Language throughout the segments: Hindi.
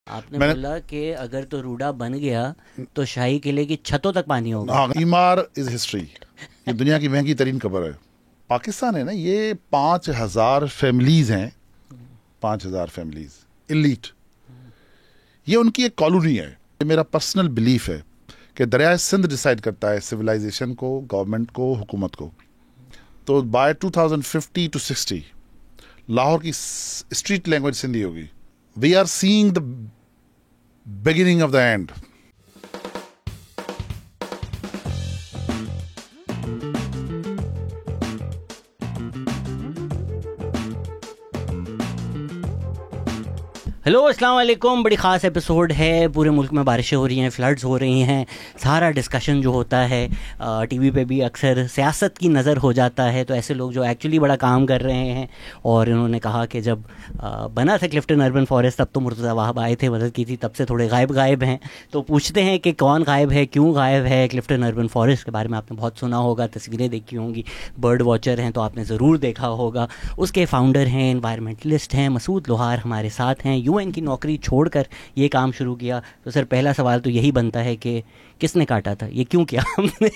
आपने बोला कि अगर तो रूडा बन गया तो शाही किले की छतों तक पानी होगा। हाँ, ईमार इज हिस्ट्री। ये दुनिया की महंगी तरीन कब्र है। पाकिस्तान है ना, ये 5,000 फैमिलीज हैं, 5,000 फैमिलीज इलीट। ये उनकी एक कॉलोनी है। ये मेरा पर्सनल बिलीफ है कि दरिया सिंध डिसाइड करता है सिविलाइजेशन को, गवर्नमेंट को, हुकूमत को। तो बाय 2050 to 60 लाहौर की स्ट्रीट लैंग्वेज सिंधी होगी। We are seeing the beginning of the end. Hello अस्सलाम वालेकुम। बड़ी ख़ास एपिसोड है। पूरे मुल्क में बारिशें हो रही हैं, फ्लड्स हो रही हैं। सारा डिस्कशन जो होता है टीवी पे भी अक्सर सियासत की नज़र हो जाता है। तो ऐसे लोग जो एक्चुअली बड़ा काम कर रहे हैं, और इन्होंने कहा कि जब बना था क्लिफ्टन अर्बन फॉरेस्ट तब तो मुर्तज़ा वहाब आए थे, मदद की थी, तब से थोड़े गायब हैं। तो पूछते हैं कि कौन गायब है, क्यों गायब है। क्लिफ्टन अर्बन फॉरेस्ट के बारे में आपने बहुत सुना होगा, तस्वीरें देखी होंगी, बर्ड वॉचर हैं तो आपने ज़रूर देखा होगा। उसके फाउंडर हैं, एनवायरमेंटलिस्ट हैं, मसूद लोहार हमारे साथ हैं। यूएन की नौकरी छोड़कर ये काम शुरू किया। तो सर, पहला सवाल तो यही बनता है कि किसने काटा था, ये क्यों किया हमने?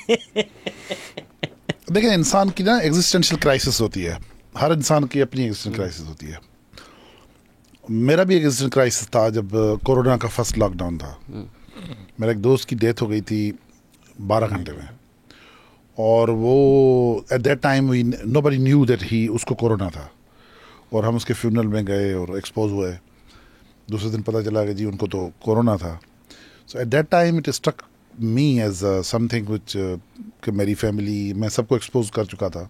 देखिए, इंसान की ना एग्जिस्टेंशियल क्राइसिस होती है। हर इंसान की अपनी एग्जिस्टेंशियल क्राइसिस होती है। मेरा भी एग्जिस्टेंशियल क्राइसिस था जब कोरोना का फर्स्ट लॉकडाउन था। मेरे एक दोस्त की डेथ हो गई थी 12 घंटे में, और वो eight that time nobody knew that he उसको कोरोना था। और हम उसके फ्यूनरल में गए और एक्सपोज हुए। दूसरे दिन पता चला कि जी उनको तो कोरोना था। So at that time it struck me as something which कि मेरी फैमिली, मैं सबको एक्सपोज कर चुका था।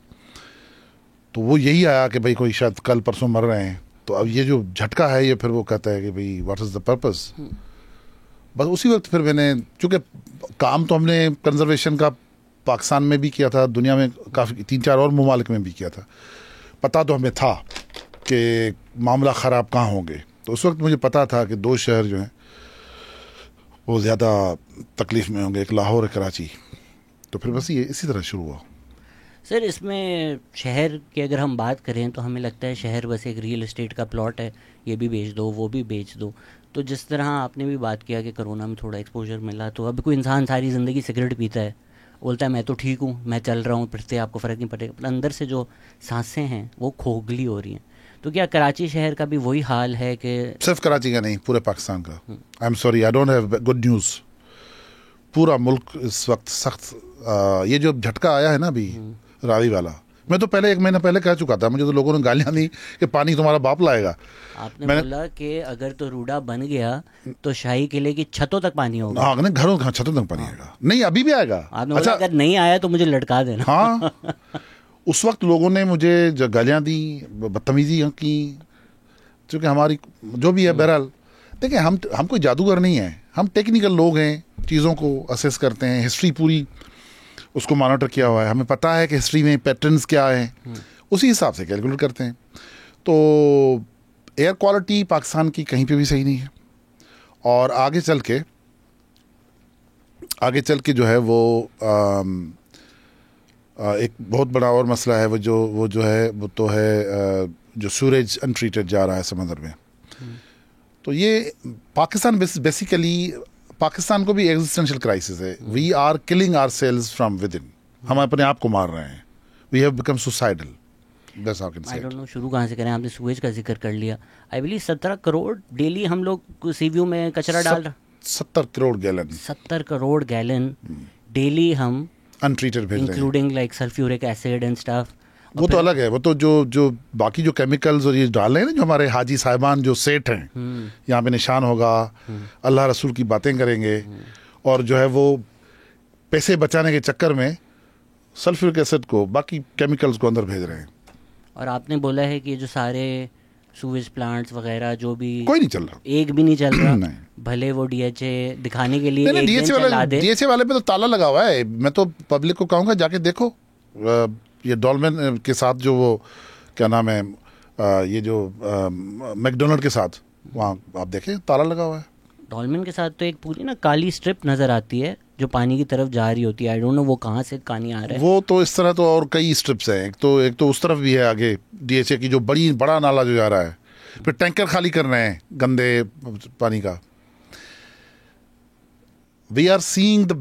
तो वो यही आया कि भाई कोई शायद कल परसों मर रहे हैं। तो अब ये जो झटका है, ये फिर वो कहता है कि भाई व्हाट इज़ द पर्पस। बस उसी वक्त फिर मैंने, चूँकि काम तो हमने कंजर्वेशन का पाकिस्तान में भी किया था, दुनिया में काफ़ी 3-4 और ममालिक में भी किया था। पता तो हमें था कि मामला ख़राब कहाँ होंगे। तो उस वक्त मुझे पता था कि 2 शहर जो हैं वो ज़्यादा तकलीफ़ में होंगे, एक लाहौर, एक कराची। तो फिर बस ये इसी तरह शुरू हुआ। सर, इसमें शहर की अगर हम बात करें तो हमें लगता है शहर बस एक रियल एस्टेट का प्लॉट है, ये भी बेच दो, वो भी बेच दो। तो जिस तरह आपने भी बात किया कि कोरोना में थोड़ा एक्सपोजर मिला, तो अब कोई इंसान सारी ज़िंदगी सिगरेट पीता है, बोलता है मैं तो ठीक हूँ, मैं चल रहा हूँ, फिर से आपको फ़र्क नहीं पड़ेगा, पर अंदर से जो सांसें हैं वो खोखली हो रही हैं। तो क्या कराची शहर का भी वही हाल है कि सिर्फ कराची का नहीं, पूरे पाकिस्तान का? आई am sorry, I don't have good news. पूरा मुल्क इस वक्त सख्त, ये जो झटका आया है ना अभी रावी वाला, मैं तो पहले 1 महीना पहले कह चुका था। मुझे तो लोगों ने गालियां दी कि पानी तुम्हारा बाप लाएगा। आपने बोला कि अगर तो रूडा बन गया तो शाही किले की छतों तक पानी होगा। हाँ, घरों छतों तक पानी आएगा। नहीं, अभी भी आएगा। आपने बोला अगर नहीं आया तो मुझे लटका देना। हाँ, उस वक्त लोगों ने मुझे जो गालियाँ दी, बदतमीजी की, क्योंकि हमारी जो भी है, बहरहाल देखिए, हम कोई जादूगर नहीं है। हम टेक्निकल लोग हैं, चीज़ों को असेस करते हैं। हिस्ट्री पूरी उसको मॉनिटर किया हुआ है। हमें पता है कि हिस्ट्री में पैटर्न्स क्या हैं, उसी हिसाब से कैलकुलेट करते हैं। तो एयर क्वालिटी पाकिस्तान की कहीं पे भी सही नहीं है। और आगे चल के जो है वो एक बहुत बड़ा और मसला है। वो जो है जो सूरज अनट्रीटेड जा रहा है समंदर में। तो ये पाकिस्तान बेसिकली, पाकिस्तान को भी एग्जिस्टेंशियल क्राइसिस है। We are killing ourselves from within. हम अपने आप को मार रहे हैं। We have become suicidal. That's how can say I don't know शुरू कहाँ से करें। आपने सूएज का जिक्र कर लिया। आई बिलीव 17 करोड़ डेली हम लोग सी व्यू में कचरा डाल रहे। 70 crore gallon, 70 crore gallon daily हम अनट्रीटेड भेज रहे हैं, including like sulphuric acid and stuff. वो तो अलग है। वो तो जो बाकी जो केमिकल्स और ये डाल रहे हैं ना, जो हमारे हाजी साहिबान जो सेठ हैं, यहाँ पे निशान होगा, अल्लाह रसूल की बातें करेंगे, और जो है वो पैसे बचाने के चक्कर में सल्फ्यूरिक एसिड को, बाकी केमिकल्स को अंदर भेज रहे हैं। और आपने बोला है कि ये जो सारे सूवेज प्लांट्स वगैरह जो भी, कोई नहीं चल रहा, एक भी नहीं चल रहा। नहीं। भले वो डीएचए दिखाने के लिए नहीं, एक दिन चला दे। डीएचए वाले पे तो ताला लगा हुआ है। मैं तो पब्लिक को कहूँगा जाके देखो, ये डॉल्मेन के साथ जो वो क्या नाम है, ये जो मैकडोनल्ड के साथ, वहाँ आप देखें ताला लगा हुआ है। डॉल्मेन के साथ तो एक पूरी ना काली स्ट्रिप नजर आती है जो पानी की तरफ जा रही होती है। आई डोंट नो वो कहाँ से पानी आ रहा है। वो तो इस तरह तो और कई स्ट्रिप्स हैं। एक तो उस तरफ भी है आगे डीएचए की जो बड़ा नाला जो जा रहा है। फिर टैंकर खाली कर रहे हैं गंदे पानी का। We are seeing the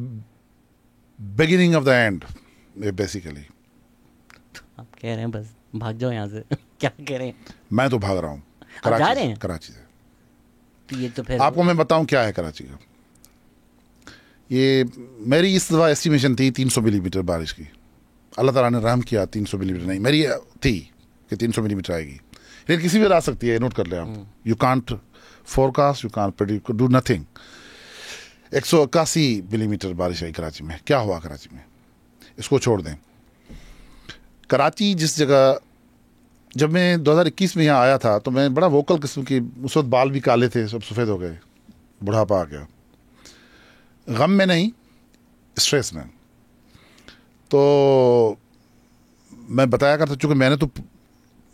beginning of the end basically. आप कह रहे हैं बस भाग जाओ यहाँ से क्या कह रहे हैं? मैं तो भाग रहा हूँ जा रहे हैं कराची से। तो ये तो फिर आपको मैं बताऊं क्या है कराची का। ये मेरी इस दफ़ा एस्टिमेशन थी 300 मिलीमीटर बारिश की। अल्लाह ताला ने रहम किया, 300 मिलीमीटर नहीं, मेरी थी कि 300 मिलीमीटर आएगी, लेकिन किसी भी आ सकती है, नोट कर लें आप। You can't forecast, you can't predict, do nothing. 181 millimetre बारिश आई कराची में। क्या हुआ कराची में, इसको छोड़ दें। कराची जिस जगह, जब मैं 2021 में यहाँ आया था तो मैं बड़ा वोकल किस्म की, उस वक्त बाल भी काले थे, सब सफ़ेद हो गए, बुढ़ापा आ गया। गम में नहीं, स्ट्रेस में। तो मैं बताया करता, चूँकि मैंने तो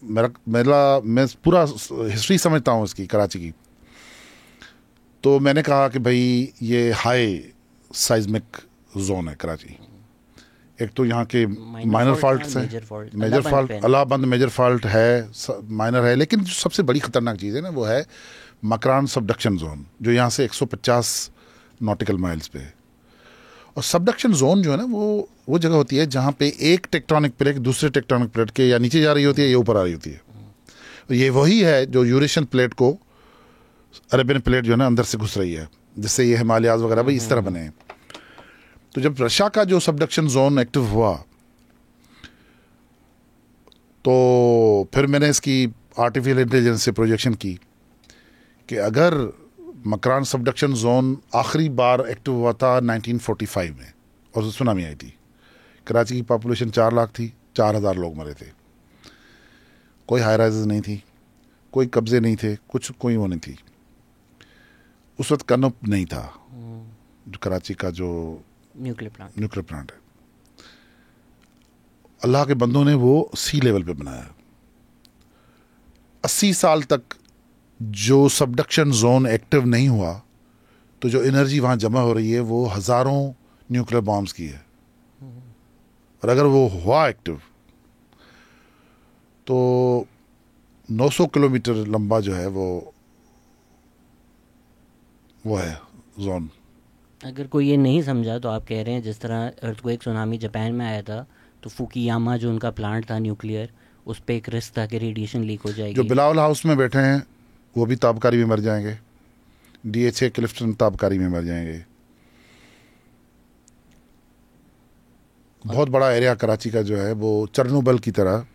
मैं पूरा हिस्ट्री समझता हूँ इसकी, कराची की। तो मैंने कहा कि भाई ये हाई साइज्मिक जोन है कराची। एक तो यहाँ के माइनर फॉल्ट्स हैं, major fault, Allahabad major fault है, माइनर है, लेकिन जो सबसे बड़ी खतरनाक चीज़ है ना, वो है मकरान सबडक्शन जोन, जो यहाँ से 150 नॉटिकल माइल्स पे है। और सबडक्शन जोन जो है ना, वो जगह होती है जहाँ पे एक टेक्टोनिक प्लेट दूसरे टेक्टोनिक प्लेट के या नीचे जा रही होती है या ऊपर आ रही होती है। तो ये वही है जो यूरेशियन प्लेट को, अरेबियन प्लेट जो है ना अंदर से घुस रही है, जिससे ये हिमालयाज वगैरह भाई इस तरह बने हैं। तो जब रशिया का जो सबडक्शन जोन एक्टिव हुआ, तो फिर मैंने इसकी आर्टिफिशियल इंटेलिजेंस से प्रोजेक्शन की कि अगर मकरान सबडक्शन जोन आखिरी बार एक्टिव हुआ था 1945 में, और सुनामी आई थी। कराची की पॉपुलेशन 4 लाख थी, 4000 लोग मरे थे। कोई हाई राइजेस नहीं थी, कोई कब्जे नहीं थे, कुछ कोई वो नहीं थी। उस वक्त कनप नहीं था, जो कराची का जो न्यूक्लियर प्लांट है। अल्लाह के बंदों ने वो सी लेवल पे बनाया। 80 साल तक जो सबडक्शन जोन एक्टिव नहीं हुआ, तो जो एनर्जी वहां जमा हो रही है वो हजारों न्यूक्लियर बॉम्ब्स की है। और अगर वो हुआ एक्टिव, तो 900 किलोमीटर लंबा जो है वो है जोन। अगर कोई ये नहीं समझा तो आप कह रहे हैं जिस तरह अर्थक्वेक सुनामी जापान में आया था, तो फुकुयामा जो उनका प्लांट था न्यूक्लियर, उस पर एक रिस्क था कि रेडिएशन लीक हो जाएगी। जो बिलावल हाउस में बैठे हैं वो भी ताबकारी में मर जाएंगे, DHA क्लिफ्टन ताबकारी में मर जाएंगे। बहुत बड़ा एरिया कराची का जो है वो चरनोबल की तरह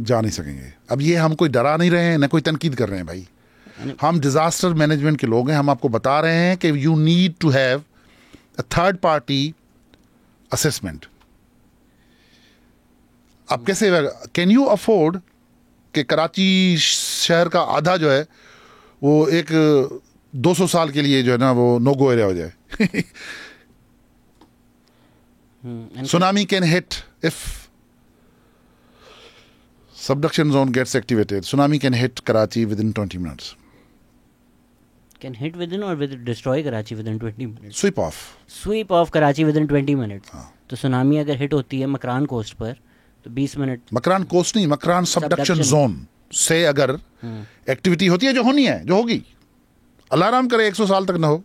जा नहीं सकेंगे। अब ये हम कोई डरा नहीं रहे हैं, न कोई तनकीद कर रहे हैं भाई। हम डिजास्टर मैनेजमेंट के लोग हैं। हम आपको बता रहे हैं कि you need to have a third party assessment. आप कैसे, कैन यू अफोर्ड कि कराची शहर का आधा जो है वो एक 200 साल के लिए जो है ना वो नो गो एरिया हो जाए? Tsunami can hit if subduction zone gets activated. Tsunami can hit Karachi within 20 minutes. Can hit within or will destroy Karachi within 20 minutes? Sweep off. Sweep off Karachi within 20 minutes. हाँ. तो सुनामी अगर हिट होती है मकरान कोस्ट पर तो 20 मिनट। मकरान कोस्ट नहीं, मकरान सबडक्शन जोन से अगर एक्टिविटी होती है, जो होनी है, जो होगी, अलार्म करे 100 साल तक ना हो,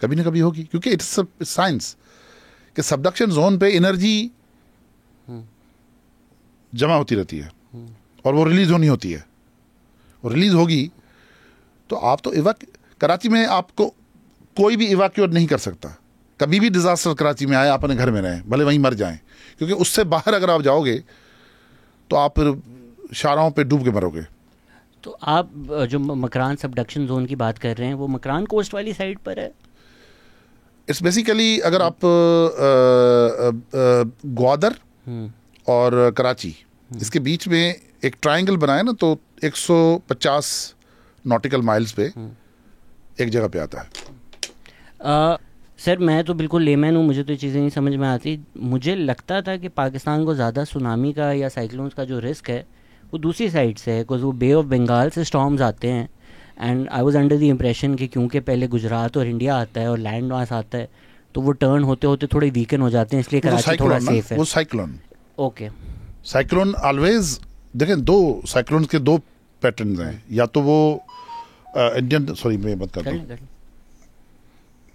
कभी ना कभी होगी, क्योंकि इट्स साइंस कि सबडक्शन जोन पे एनर्जी जमा होती रहती है और वो रिलीज होनी होती है। और रिलीज होगी तो आप तो कराची में आपको कोई भी इवैक्यूएट नहीं कर सकता। कभी भी डिजास्टर कराची में आए, आप अपने घर में रहें, भले वहीं मर जाएं, क्योंकि उससे बाहर अगर आप जाओगे तो आप फिर शाराओं पे डूब के मरोगे। तो आप जो मकरान सबडक्शन जोन की बात कर रहे हैं वो मकरान कोस्ट वाली साइड पर है? इट्स बेसिकली अगर आप ग्वादर और कराची इसके बीच में एक ट्रायंगल बनाए ना, तो 150 नॉटिकल माइल्स पे एक जगह पे आता है। सर मैं तो बिल्कुल लेमैन हूँ, मुझे तो ये चीज़ें नहीं समझ में आती। मुझे लगता था कि पाकिस्तान को ज़्यादा सुनामी का या साइक्लोन्स का जो रिस्क है वो दूसरी साइड से है, बिकॉज वो बे ऑफ बंगाल से स्टॉर्म्स आते हैं। And I was under the impression कि क्योंकि पहले गुजरात और इंडिया आता है और लैंड मास आता है, तो वो टर्न होते होते थोड़े वीकन हो जाते हैं, इसलिए कराची थोड़ा सेफ है। वो साइक्लोन, ओके, साइक्लोन ऑलवेज देखें, दो साइक्लोन के दो पैटर्न्स हैं। या तो वो इंडियन, सॉरी मैं बात करता हूँ,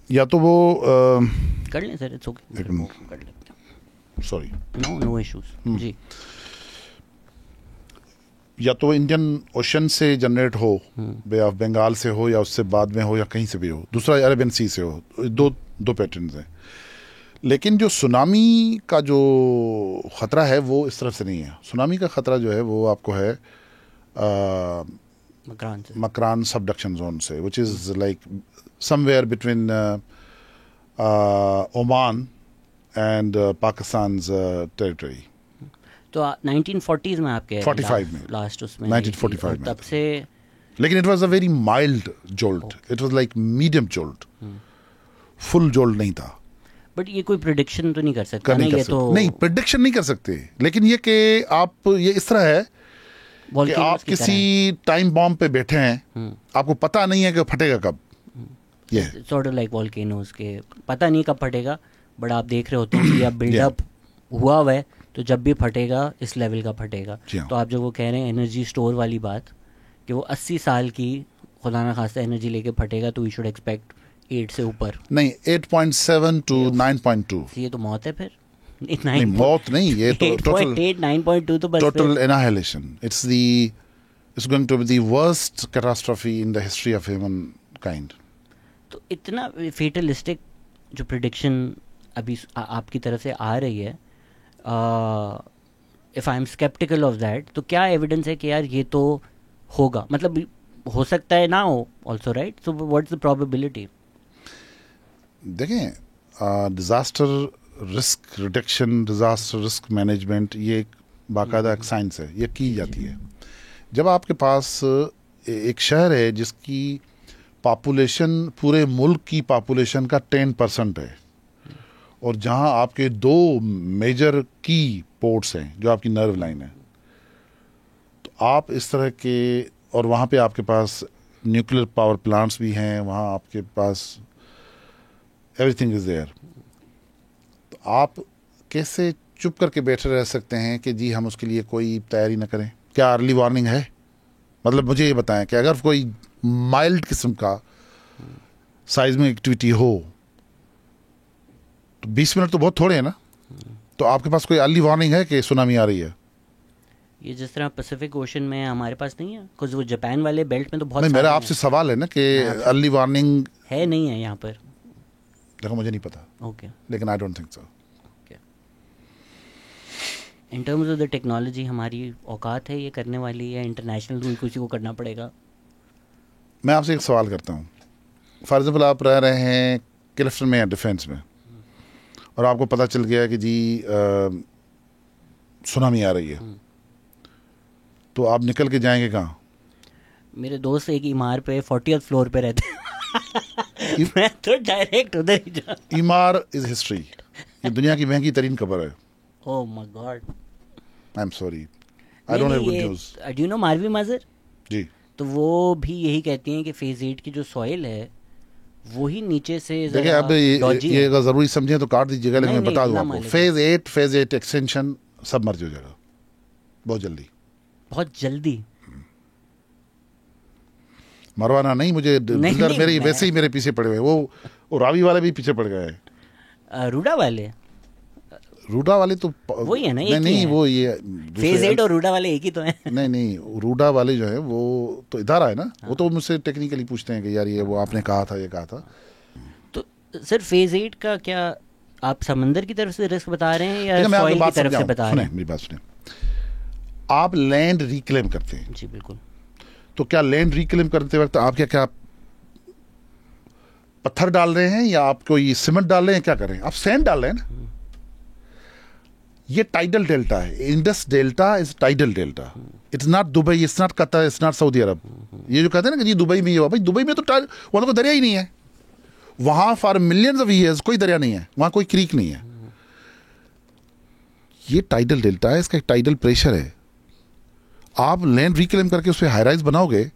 या तो वो कर लें सर, इट्स ओके, कर लेते हैं, सॉरी, नो इश्यूज जी। या तो इंडियन ओशन से जनरेट हो, बे ऑफ बंगाल से हो, या उससे बाद में हो, या कहीं से भी हो, दूसरा अरेबियन सी से हो, दो पैटर्न्स हैं। लेकिन जो सुनामी का जो ख़तरा है वो इस तरफ से नहीं है। सुनामी का ख़तरा जो है वो आपको है मकरान सबडक्शन जोन से, which is like somewhere between Oman and Pakistan territory. तो 1940s में आपके 45 में लास्ट उसमें 1945 में तब से। लेकिन it was a very mild jolt, it was like medium jolt, full jolt नहीं था। बट ये कोई प्रेडिक्शन तो नहीं कर सकता ना, ये तो नहीं, प्रेडिक्शन नहीं कर सकते, लेकिन ये कि आप ये इस तरह है कि आप किसी टाइम बॉम्ब पे बैठे हैं, आपको पता नहीं है कि फटेगा कब। ये सॉर्ट ऑफ लाइक वोल्केनोस के, पता नहीं कब फटेगा, बट आप देख रहे होते हैं कि अब बिल्डअप हुआ हुआ है, तो जब भी फटेगा इस लेवल का फटेगा। तो आप जो वो कह रहे हैं एनर्जी स्टोर वाली बात, कि वो 80 साल की खुदा ना खास्ता एनर्जी लेके फटेगा, तो वी शुड एक्सपेक्ट 8 से ऊपर नहीं, 8.7 to 9.2। ये तो मौत है फिर। नहीं, मौत नहीं, ये तो 8.8 9.2 तो बस total annihilation. It's going to be the worst catastrophe in the history of humankind. तो इतना फेटलिस्टिक जो प्रेडिक्शन अभी आपकी तरफ से आ रही है, if I am sceptical of that, तो क्या एविडेंस है कि यार ये तो होगा? मतलब हो सकता है ना हो also, right? So what's the probability? देखें, disaster risk reduction, disaster risk management, ये एक बाकायदा एक साइंस है, ये की जाती है। जब आपके पास एक शहर है जिसकी पॉपुलेशन पूरे मुल्क की पॉपुलेशन का 10% है, और जहां आपके 2 मेजर की पोर्ट्स हैं जो आपकी नर्व लाइन है, तो आप इस तरह के, और वहाँ पे आपके पास न्यूक्लियर पावर प्लांट्स भी हैं, वहाँ आपके पास एवरीथिंग इज़ देयर, तो आप कैसे चुप करके बैठे रह सकते हैं कि जी हम उसके लिए कोई तैयारी ना करें? क्या अर्ली वार्निंग है? मतलब मुझे ये बताएं कि अगर कोई माइल्ड किस्म का साइज़मिक एक्टिविटी हो, तो 20 मिनट तो बहुत थोड़े हैं ना, तो आपके पास कोई अर्ली वार्निंग है कि सुनामी आ रही है? ये जिस तरह पैसिफिक ओशन में हमारे पास नहीं है, कुछ वो जापान वाले बेल्ट में तो बहुत नहीं, मेरा आपसे सवाल है ना कि अर्ली वार्निंग है नहीं है यहाँ पर? देखो मुझे नहीं पता, ओके, लेकिन I don't think so. In terms of the technology हमारी औकात है ये करने वाली, या इंटरनेशनल रूल किसी को करना पड़ेगा? मैं आपसे एक सवाल करता हूँ, फॉर एग्जाम्पल आप रह रहे हैं क्लिफ्टन में या डिफेंस में, और आपको पता चल गया कि जी सुनामी आ रही है, तो आप निकल के जाएंगे कहाँ? मेरे दोस्त एक इमार पे 40th फ्लोर पे रहते हैं मैं तो डायरेक्ट उधर ही जा। इमार इज हिस्ट्री, ये दुनिया की महंगी तरीन कब्र है। Oh my god, I am sorry, I don't have good news. Do you know Marvi Mazhar? जी, तो वो भी यही कहती हैं कि फेज 8 की जो सॉइल है वो ही नीचे से देखिए, अब ये अगर ज़रूरी समझें तो काट दीजिएगा, लेकिन मैं बता दूँ आपको, फेज 8 एक्सटेंशन सब मर्ज हो जाएगा बहुत जल्दी, बहुत जल्दी। मरवाना नहीं मुझे, मेरे वैसे ही मेरे पीछे पड़े हुए, वो रावी वाले भी पीछे पड़ गए हैं। रूडा वाले तो वही है ना? नहीं, वो ये फेज 8 और रूडा वाले एक ही तो हैं। नहीं, रूडा वाले जो है वो तो इधर आए ना, वो तो मुझसे टेक्निकली पूछते हैं कि यार ये वो आपने कहा था, ये कहा था। तो सर फेज 8 का क्या आप समंदर की तरफ से रिस्क बता रहे हैं या सॉइल की तरफ से बता रहे हैं? मेरी बात सुने, आप लैंड रिक्लेम करते हैं। जी बिल्कुल। तो क्या लैंड रिक्लेम करते वक्त आप क्या पत्थर डाल रहे हैं, या आप कोई सीमेंट डाल रहे हैं, क्या कर रहे हैं? आप सैंड डाल रहे हैं ना। ये टाइडल डेल्टा है, Indus delta is tidal delta, it's not Dubai, it's not Qatar, it's not Saudi Arab. ये जो कहते हैं ना कि जी दुबई में ये हुआ, भाई दुबई में तो वहां तो दरिया ही नहीं है, वहां फॉर मिलियंस ऑफ ईयर्स कोई दरिया नहीं है, वहां कोई क्रीक नहीं है। ये टाइडल डेल्टा है, इसका एक टाइडल प्रेशर है। आप लैंड रिक्लेम करके उस पर हाई राइज बनाओगे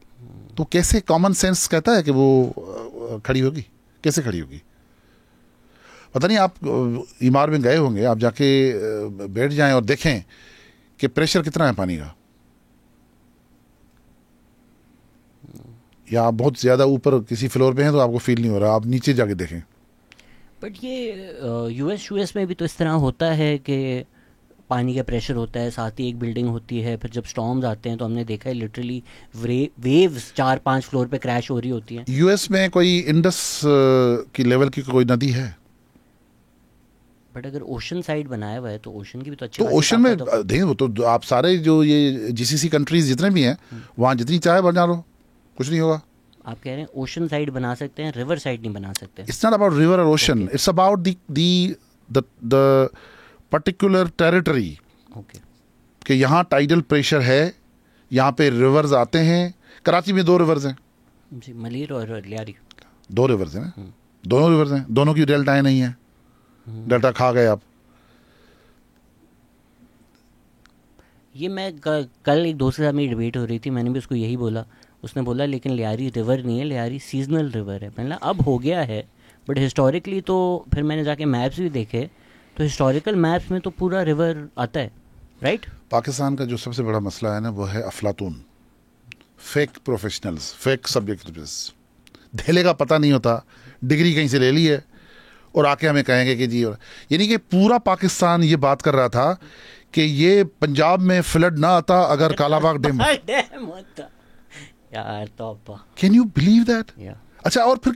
तो कैसे कॉमन सेंस कहता है कि वो खड़ी होगी? कैसे खड़ी होगी? पता नहीं, आप इमार में गए होंगे, आप जाके बैठ जाएं और देखें कि प्रेशर कितना है पानी का, या आप बहुत ज़्यादा ऊपर किसी फ्लोर पे हैं तो आपको फील नहीं हो रहा, आप नीचे जाके देखें बट ये यूएस में भी तो इस तरह होता है कि पानी का प्रेशर होता है, साथ ही एक बिल्डिंग होती है, फिर जब स्टॉर्म्स आते हैं तो हमने देखा है लिटरली वेव्स 4-5 फ्लोर पे क्रैश हो रही होती हैं। यूएस में कोई इंडस की लेवल की कोई नदी है? बट अगर ओशन साइड बनाया हुआ है तो ओशन की भी तो अच्छी तो ओशन में देखिए, वो तो आप सारे जो ये जीसीसी कंट्रीज जितने भी हैं वहाँ जितनी चाहे बना लो, कुछ नहीं होगा। आप कह रहे हैं ओशन साइड बना सकते हैं, रिवर साइड नहीं बना सकते? इट्स नॉट अबाउट रिवर और ocean, it's about the particular territory. Okay, कि यहाँ टाइडल प्रेशर है, यहाँ पे रिवर्स आते हैं। कराची में 2 रिवर्स हैं जी, मलीर और लियारी। 2 रिवर्स हैं ना, दोनों रिवर्स हैं, दोनों की डेल्टाएं नहीं है। डेल्टा खा गए आप। ये मैं कल एक दोस्त के साथ मेरी डिबेट हो रही थी, मैंने भी उसको यही बोला। उसने बोला लेकिन लियारी रिवर नहीं है, लियारी सीजनल रिवर है। मैंने अब हो गया है, बट हिस्टोरिकली तो फिर मैंने जाके मैप्स भी देखे, तो हिस्टोरिकल मैप्स में तो पूरा रिवर आता है, राइट? पाकिस्तान का जो सबसे बड़ा मसला है ना, वो है अफलातून, फेक प्रोफेशनल्स, फेक सब्जेक्टिविस्ट। धेले का पता नहीं होता, डिग्री कहीं से ले ली है और आके हमें कहेंगे कि जी। यानी कि पूरा पाकिस्तान ये बात कर रहा था कि ये पंजाब में फ्लड ना आता अगर कालाबाग डैम होता। यार तो कैन यू बिलीव दैट? अच्छा, और फिर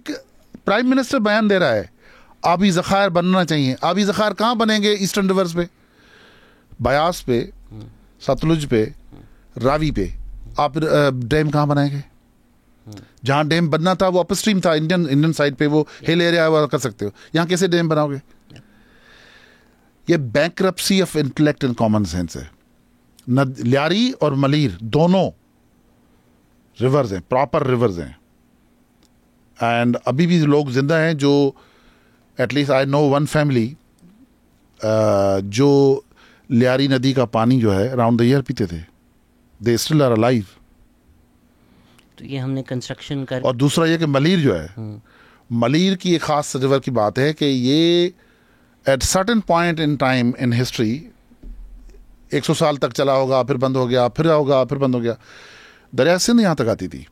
प्राइम मिनिस्टर बयान दे रहा है आबी ज़खायर बनना चाहिए। आबी ज़खायर कहाँ बनेंगे? ईस्टर्न रिवर्स पे, बयास पे, सतलुज पे, रावी पे। आप डैम कहाँ बनाएंगे? जहाँ डैम बनना था वो अपस्ट्रीम था, इंडियन साइड पे, वो हिल एरिया हुआ कर सकते हो। यहाँ कैसे डैम बनाओगे? ये bankruptcy of intellect and common sense है। लियारी और मलीर दोनों रिवर्स हैं, प्रॉपर रिवर्स हैं, एंड अभी भी लोग जिंदा हैं जो, at least I know one family जो लियारी नदी का पानी जो है अराउंड द ईयर पीते थे। They still are alive. तो ये हमने कंस्ट्रक्शन कर। और दूसरा ये कि मलीर जो है, मलीर की एक खास रिवर की बात है कि ये at certain point in time in history 100 साल तक चला होगा, फिर बंद हो गया, फिर होगा, फिर बंद हो गया। दरिया सिंध यहाँ तक आती थी।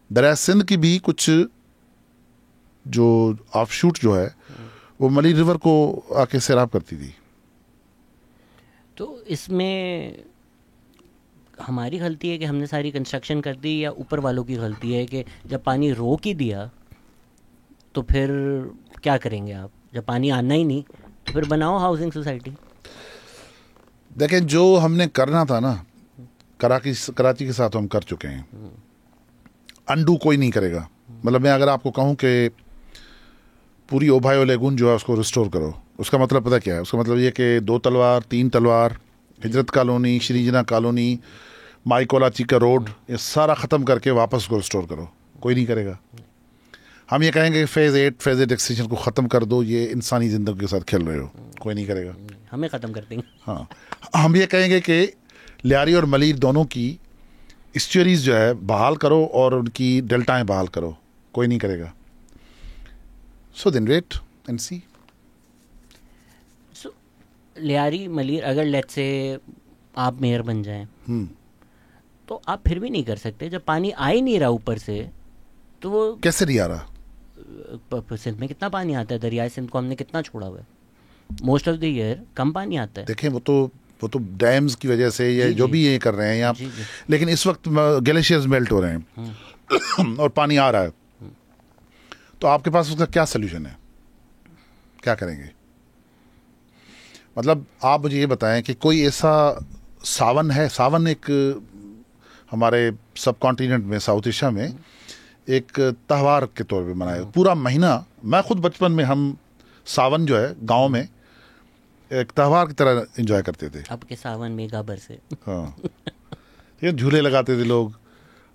दरिया सिंध की भी कुछ जो ऑफशूट जो है वो मलीर रिवर को आके सैराब करती थी। तो इसमें हमारी गलती है कि हमने सारी कंस्ट्रक्शन कर दी, या ऊपर वालों की गलती है कि जब पानी रोक ही दिया तो फिर क्या करेंगे आप? जब पानी आना ही नहीं तो फिर बनाओ हाउसिंग सोसाइटी। देखें, जो हमने करना था ना, कराची के साथ हम कर चुके हैं। अंडू कोई नहीं करेगा। मतलब मैं अगर आपको कहूँ कि पूरी ओहायो लेगून जो है उसको रिस्टोर करो, उसका मतलब पता क्या है? उसका मतलब ये कि 2 तलवार, 3 तलवार, हिजरत कॉलोनी, श्रीजना कॉलोनी, माइकोला चिका रोड, ये सारा ख़त्म करके वापस उसको रिस्टोर करो। कोई नहीं करेगा। हम ये कहेंगे कि फेज़ 8 एक्सटेंशन को ख़त्म कर दो, ये इंसानी ज़िंदगी के साथ खेल रहे हो। कोई नहीं करेगा। हमें ख़त्म कर देंगे। हाँ, हम ये कहेंगे कि लियारी और मलीर दोनों की स्टोरीज जो है बहाल करो और उनकी डेल्टाएं बहाल करो। कोई नहीं करेगा। सो देन वेट एंड सी। सो लियारी मलीर, अगर लेट्स से आप मेयर बन जाएं, तो आप फिर भी नहीं कर सकते। जब पानी आ ही नहीं रहा ऊपर से, तो वो कैसे नहीं आ रहा? सिंध में कितना पानी आता है? दरियाए सिंध को हमने कितना छोड़ा हुआ है? मोस्ट ऑफ द ईयर कम पानी आता है। देखें, वो तो डैम्स की वजह से या जो भी ये कर रहे हैं यहाँ, लेकिन इस वक्त ग्लेशियर्स मेल्ट हो रहे हैं और पानी आ रहा है, तो आपके पास उसका क्या सोल्यूशन है? क्या करेंगे? मतलब आप मुझे ये बताएं कि कोई ऐसा सावन है। सावन एक हमारे सब कॉन्टिनेंट में, साउथ एशिया में एक त्यौहार के तौर पे मनाया पूरा महीना। मैं खुद बचपन में हम सावन जो है गांव में एक त्यौहार की तरह एंजॉय करते थे। अब के सावन में गाबर से हाँ, ये झूले लगाते थे लोग।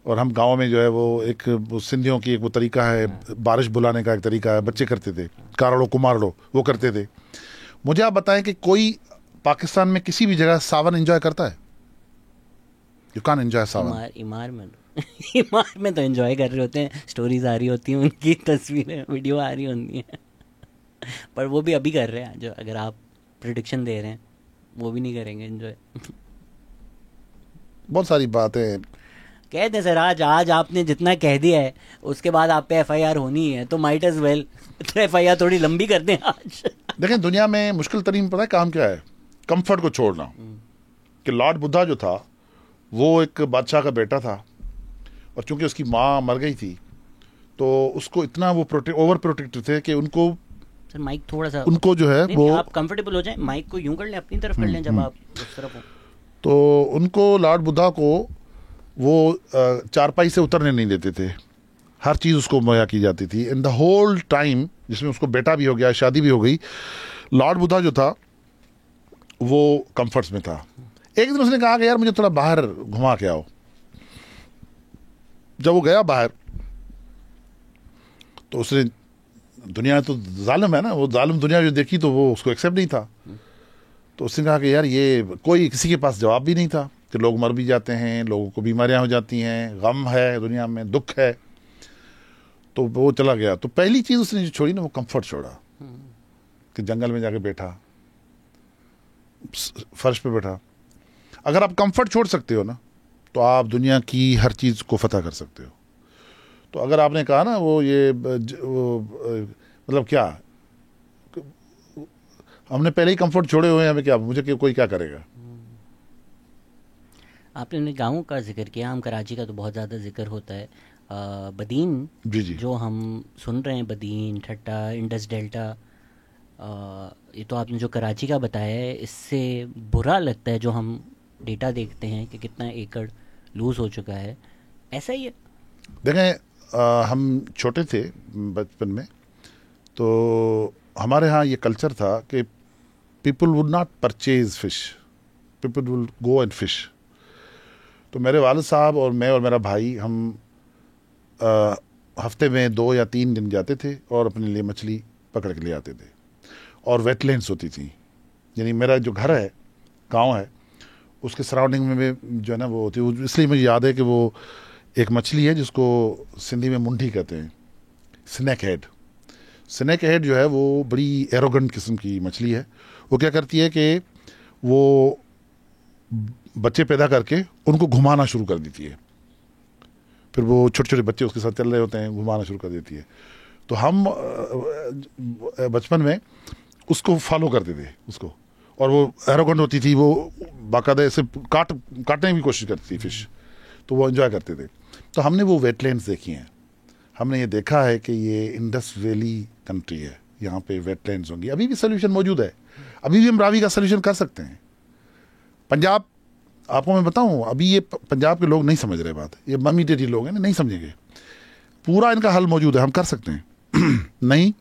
और हम गांव में जो है वो सिंधियों की एक वो तरीका है, बारिश बुलाने का एक तरीका है, बच्चे करते थे, कारड़ो कुमारड़ो वो करते थे। मुझे आप बताएं कि कोई पाकिस्तान में किसी भी जगह सावन एंजॉय करता है? यू कैन एंजॉय सावन। इमार में तो एंजॉय कर रहे होते हैं, स्टोरीज आ रही होती हैं, उनकी तस्वीरें वीडियो आ रही होती हैं। पर वो भी अभी कर रहे हैं, जो अगर आप प्रिडिक्शन दे रहे हैं वो भी नहीं करेंगे एंजॉय। बहुत सारी बातें कहते हैं सर आज आज आपने जितना कह दिया है उसके बाद आप पे एफआईआर होनी है, तो माइट एज वेल तो एफआईआर थोड़ी लंबी कर दें आज। देखें दुनिया में मुश्किल तरीन पता है काम क्या है? कंफर्ट को छोड़ना। कि लॉर्ड बुद्धा जो था वो एक बादशाह का बेटा था, और चूंकि उसकी माँ मर गई थी तो उसको इतना वो ओवर प्रोटेक्टिव थे कि उनको सर माइक थोड़ा सा उनको जो है वो आप कंफर्टेबल हो जाए, माइक को यूं कर लें, अपनी तरफ कर लें जब आप उस तरफ हो। तो उनको लॉर्ड बुद्धा को वो चारपाई से उतरने नहीं देते थे, हर चीज़ उसको मुहैया की जाती थी इन द होल टाइम, जिसमें उसको बेटा भी हो गया, शादी भी हो गई। लॉर्ड बुद्धा जो था वो कंफर्ट्स में था। एक दिन उसने कहा कि यार मुझे थोड़ा बाहर घुमा के आओ। जब वो गया बाहर तो उसने, दुनिया तो जालिम है ना, वो जालिम दुनिया जो देखी तो वो उसको एक्सेप्ट नहीं था। तो उसने कहा कि यार ये कोई किसी के पास जवाब भी नहीं था कि लोग मर भी जाते हैं, लोगों को बीमारियां हो जाती हैं, गम है दुनिया में, दुख है। तो वो चला गया। तो पहली चीज़ उसने जो छोड़ी ना वो कंफर्ट छोड़ा, कि जंगल में जाके बैठा, फर्श पे बैठा। अगर आप कंफर्ट छोड़ सकते हो ना तो आप दुनिया की हर चीज़ को फतह कर सकते हो। तो अगर आपने कहा ना वो ये मतलब क्या, हमने पहले ही कंफर्ट छोड़े हुए हैं, हमें क्या, मुझे कोई क्या करेगा। आपने गाँव का जिक्र किया, हम कराची का तो बहुत ज़्यादा जिक्र होता है। बदीन जी जी जो हम सुन रहे हैं, बदीन, ठट्टा, इंडस डेल्टा, ये तो आपने जो कराची का बताया है, इससे बुरा लगता है जो हम डेटा देखते हैं कि कितना एकड़ लूज हो चुका है। ऐसा ही है। देखें हम छोटे थे बचपन में, तो हमारे यहाँ ये कल्चर था कि people would not purchase fish, people would go and fish. तो मेरे वालिद साहब और मैं और मेरा भाई हम हफ्ते में 2 या 3 दिन जाते थे और अपने लिए मछली पकड़ के ले आते थे। और वेटलैंड्स होती थी, यानी मेरा जो घर है, गांव है, उसके सराउंडिंग में जो है ना वो होती है। इसलिए मुझे याद है कि वो एक मछली है जिसको सिंधी में मुंडी कहते हैं, स्नैक हेड। स्नैक हेड जो है वो बड़ी एरोगेंट किस्म की मछली है। वो क्या करती है कि वो बच्चे पैदा करके उनको घुमाना शुरू कर देती है, फिर वो छोटे छोटे बच्चे उसके साथ चल रहे होते हैं, घुमाना शुरू कर देती है। तो हम बचपन में उसको फॉलो करते थे उसको, और वो एरोगेंट होती थी, वो बाकायदा ऐसे काटने की भी कोशिश करती थी फिश, तो वो एंजॉय करते थे। तो हमने वो वेटलैंड्स देखी हैं, हमने ये देखा है कि ये इंडस वैली कंट्री है, यहाँ पे वेटलैंड्स होंगी। अभी भी सोल्यूशन मौजूद है, अभी भी हम रावी का सोल्यूशन कर सकते हैं। पंजाब, आपको मैं बताऊं, अभी ये पंजाब के लोग नहीं समझ रहे बात, ये मम्मी टेटी लोग हैं ना, नहीं समझेंगे। पूरा इनका हल मौजूद है, हम कर सकते हैं। नहीं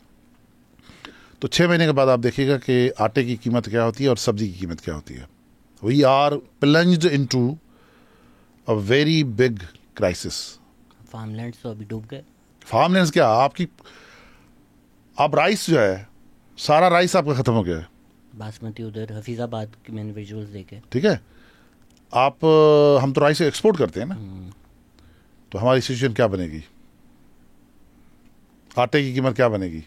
तो 6 महीने के बाद आप देखिएगा कि आटे की कीमत क्या होती है और सब्जी की कीमत क्या होती है। We are plunged into a very big crisis. Farmlands तो अभी डूब गए। फार्मलैंड्स क्या, आप राइस जो है, सारा राइस आपका खत्म हो गया है। बासमती उधर हफीजाबाद की मैंने विजुअल्स देखे। ठीक है, हम तो राइस एक्सपोर्ट करते हैं ना, तो हमारी सिचुएशन क्या बनेगी, आटे की कीमत क्या बनेगी।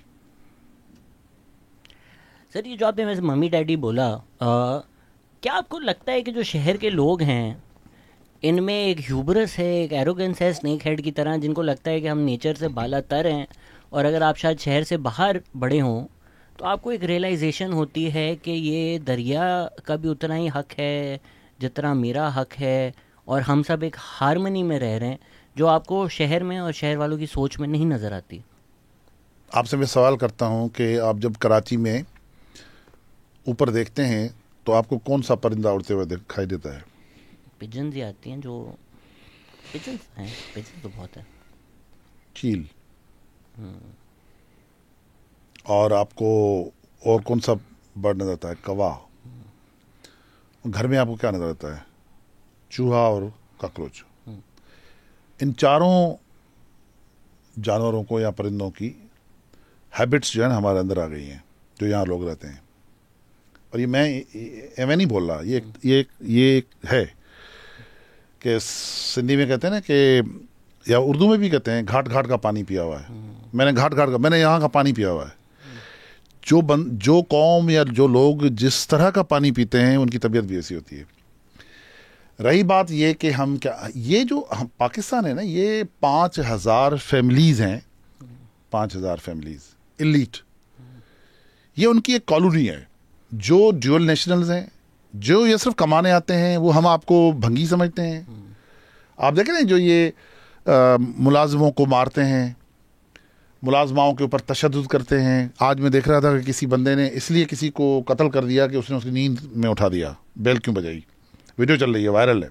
सर ये जो आपने वैसे मम्मी डैडी बोला, क्या आपको लगता है कि जो शहर के लोग हैं इनमें एक ह्यूबरस है, एक एरोगेंस है स्नेक हेड की तरह, जिनको लगता है कि हम नेचर से बालातर हैं, और अगर आप शायद शहर से बाहर बड़े हों तो आपको एक रियलाइजेशन होती है कि ये दरिया का भी उतना ही हक है जितना मेरा हक है, और हम सब एक हारमनी में रह रहे हैं, जो आपको शहर में और शहर वालों की सोच में नहीं नज़र आती। आपसे मैं सवाल करता हूं कि आप जब कराची में ऊपर देखते हैं तो आपको कौन सा परिंदा उड़ते हुए दिखाई देता है? पिजन्स ही आती हैं, जो पिजन्स हैं, पिजन्स तो बहुत है। चील। और आपको और कौन सा बर्ड नजर आता है? कौवा। घर में आपको क्या नजर आता है? चूहा और कॉकरोच। इन चारों जानवरों को या परिंदों की हैबिट्स जो है ना हमारे अंदर आ गई हैं, जो यहाँ लोग रहते हैं। और ये मैं नहीं बोल रहा, ये है कि सिंधी में कहते हैं ना कि, या उर्दू में भी कहते हैं, घाट घाट का पानी पिया हुआ है। मैंने यहाँ का पानी पिया हुआ है। जो कौम या जो लोग जिस तरह का पानी पीते हैं उनकी तबीयत भी ऐसी होती है। रही बात ये कि हम क्या, ये जो हम पाकिस्तान है ना, ये 5,000 फैमिलीज हैं, 5,000 फैमिलीज इलीट, ये उनकी एक कॉलोनी है। जो ड्यूअल नेशनल्स हैं, जो ये सिर्फ कमाने आते हैं, वो हम आपको भंगी समझते हैं। आप देखें ना, जो ये मुलाजमों को मारते हैं, मुलाजमाओं के ऊपर तशद्दुद करते हैं। आज मैं देख रहा था कि किसी बंदे ने इसलिए किसी को कत्ल कर दिया कि उसने उसकी नींद में उठा दिया, बेल क्यों बजाई, वीडियो चल रही है, वायरल है।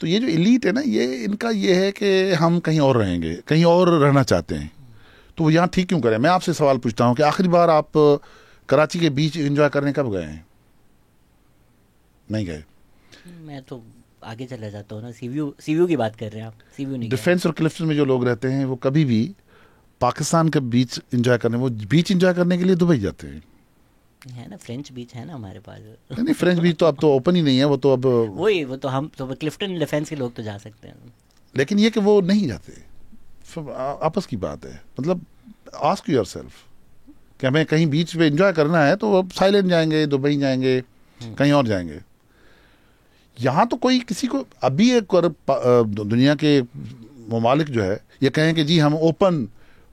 तो ये जो एलीट है ना, ये इनका ये है कि हम कहीं और रहेंगे, कहीं और रहना चाहते हैं, तो वो यहाँ ठीक क्यों करें। मैं आपसे सवाल पूछता हूँ कि आखिरी बार आप कराची के बीच एंजॉय करने कब गए हैं? नहीं गए। मैं तो आगे चला जाता हूँ ना, सीव्यू की बात कर रहे हैं आप, सीव्यू नहीं। डिफेंस और क्लिफ्टन में जो लोग रहते हैं वो कभी भी पाकिस्तान के बीच एंजॉय करने, वो बीच एंजॉय करने के लिए दुबई जाते हैं। है ना, फ्रेंच बीच है ना हमारे पास। नहीं, फ्रेंच बीच तो अब तो ओपन ही नहीं है, वो तो अब वो तो हम तो क्लिफ्टन डिफेंस के लोग तो जा सकते हैं, लेकिन ये कि वो नहीं जाते, आपस की बात है। मतलब आस्क योरसेल्फ कि हमें कहीं बीच पे एंजॉय करना है तो अब साइलेंट जाएंगे, दुबई जाएंगे, कहीं और जाएंगे। यहाँ तो कोई किसी को अभी एक दुनिया के ममालिक जो है ये कहें कि जी हम ओपन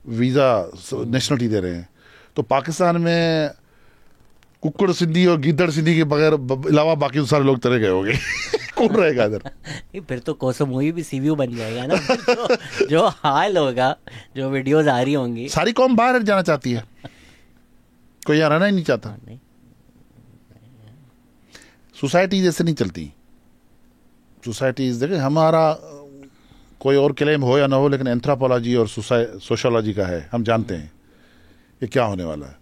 वीज़ा नेशनलिटी दे रहे हैं, तो पाकिस्तान में कुक्कड़ सिंधी और गिद्दड़ सिंधी के बगैर अलावा बाकी तो सारे लोग चले गए होंगे। कौन रहेगा इधर? फिर तो कोसमोई भी सीव्यू बन जाएगा ना। तो जो हाल होगा, जो वीडियोस आ रही होंगी, सारी कौम बाहर जाना चाहती है, कोई यहाँ रहना ही नहीं चाहता। नहीं, सोसाइटी जैसे नहीं चलती। सोसाइटीज देखें, हमारा कोई और क्लेम हो या ना हो, लेकिन एंथ्रोपोलॉजी और सोशोलॉजी का है, हम जानते हैं ये क्या होने वाला है।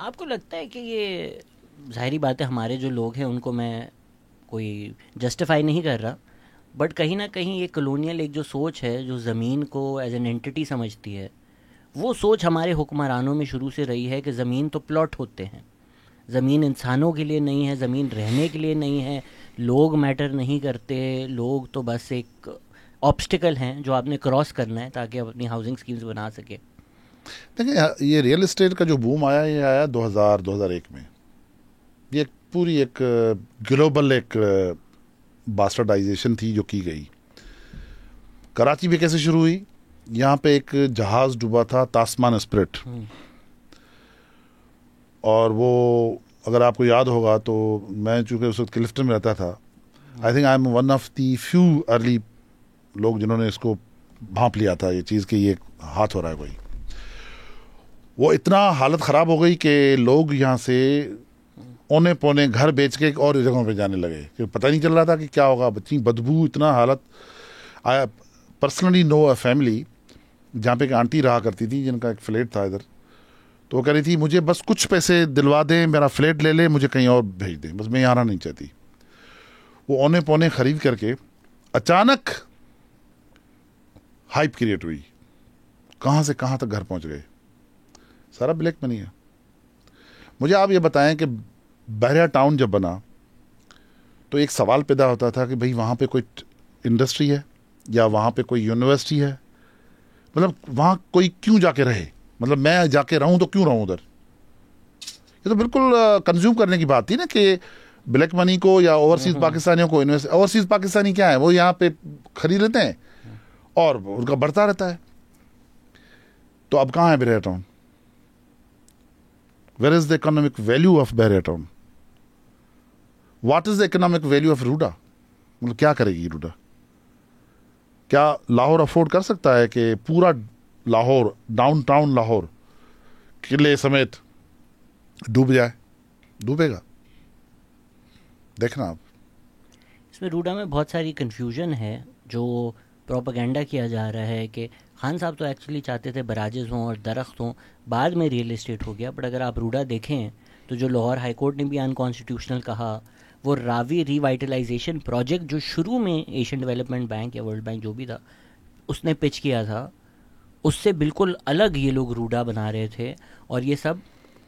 आपको लगता है कि ये, जाहिर बात है हमारे जो लोग हैं उनको मैं कोई जस्टिफाई नहीं कर रहा, बट कहीं ना कहीं ये कॉलोनियल एक जो सोच है, जो ज़मीन को एज एन एंटिटी समझती है, वो सोच हमारे हुक्मरानों में शुरू से रही है कि ज़मीन तो प्लॉट होते हैं, ज़मीन इंसानों के लिए नहीं है, ज़मीन रहने के लिए नहीं है, लोग मैटर नहीं करते, लोग तो बस एक ऑब्स्टिकल हैं जो आपने क्रॉस करना है ताकि आप अपनी हाउसिंग स्कीम्स बना सके। देखिए, ये रियल एस्टेट का जो बूम आया, ये आया 2000-2001 में। ये पूरी एक ग्लोबल एक बास्टर्डाइजेशन थी जो की गई। कराची में कैसे शुरू हुई? यहाँ पे एक जहाज डूबा था, तास्मान स्पिरिट, और वो अगर आपको याद होगा तो मैं चूँकि उस वक्त क्लिफ्टन में रहता था, I think I am one of the few early लोग जिन्होंने इसको भांप लिया था, ये चीज़ कि ये हाथ हो रहा है कोई। वो इतना हालत ख़राब हो गई कि लोग यहाँ से औने पौने घर बेच के और जगहों पे जाने लगे कि पता नहीं चल रहा था कि क्या होगा। बच्ची बदबू, इतना हालत। I personally know a family जहाँ पे एक आंटी रहा करती थी जिनका एक फ्लैट था इधर, तो वो कह रही थी मुझे बस कुछ पैसे दिलवा दें, मेरा फ्लैट ले ले, मुझे कहीं और भेज दें, बस मैं यहाँ आना नहीं चाहती। वो औने पौने ख़रीद करके अचानक हाइप क्रिएट हुई, कहाँ से कहाँ तक घर पहुँच गए, सारा ब्लैक मनी है। मुझे आप ये बताएं कि बहरिया टाउन जब बना तो एक सवाल पैदा होता था कि भाई वहाँ पे कोई इंडस्ट्री है या वहाँ पे कोई यूनिवर्सिटी है, मतलब वहाँ कोई क्यों जाके रहे, मतलब मैं जाके रहूँ तो क्यों रहूँ उधर। ये तो बिल्कुल कंज्यूम करने की बात थी ना कि ब्लैक मनी को या ओवरसीज पाकिस्तानियों को इन्वेस्ट। ओवरसीज पाकिस्तानी क्या है, वो यहाँ पे खरीद लेते हैं और उनका बढ़ता रहता है। तो अब कहाँ है बहरिया town? Where is the economic value of Bahria Town? What is the economic value of RUDA? मतलब क्या करेगी रूडा? क्या लाहौर अफोर्ड कर सकता है कि पूरा लाहौर, डाउनटाउन लाहौर किले समेत डूब जाए? डूबेगा, देखना आप। इसमें रूडा में बहुत सारी कन्फ्यूजन है। जो प्रोपेगेंडा किया जा रहा है कि खान साहब तो एक्चुअली चाहते थे बराजेस हों और दरख्त हों, बाद में रियल एस्टेट हो गया। बट अगर आप रूडा देखें तो जो लाहौर हाई कोर्ट ने भी अनकॉन्स्टिट्यूशनल कहा, वो रावी रिवाइटलाइजेशन प्रोजेक्ट जो शुरू में एशियन डेवलपमेंट बैंक या वर्ल्ड बैंक जो भी था उसने पिच किया था, उससे बिल्कुल अलग ये लोग रूडा बना रहे थे। और ये सब,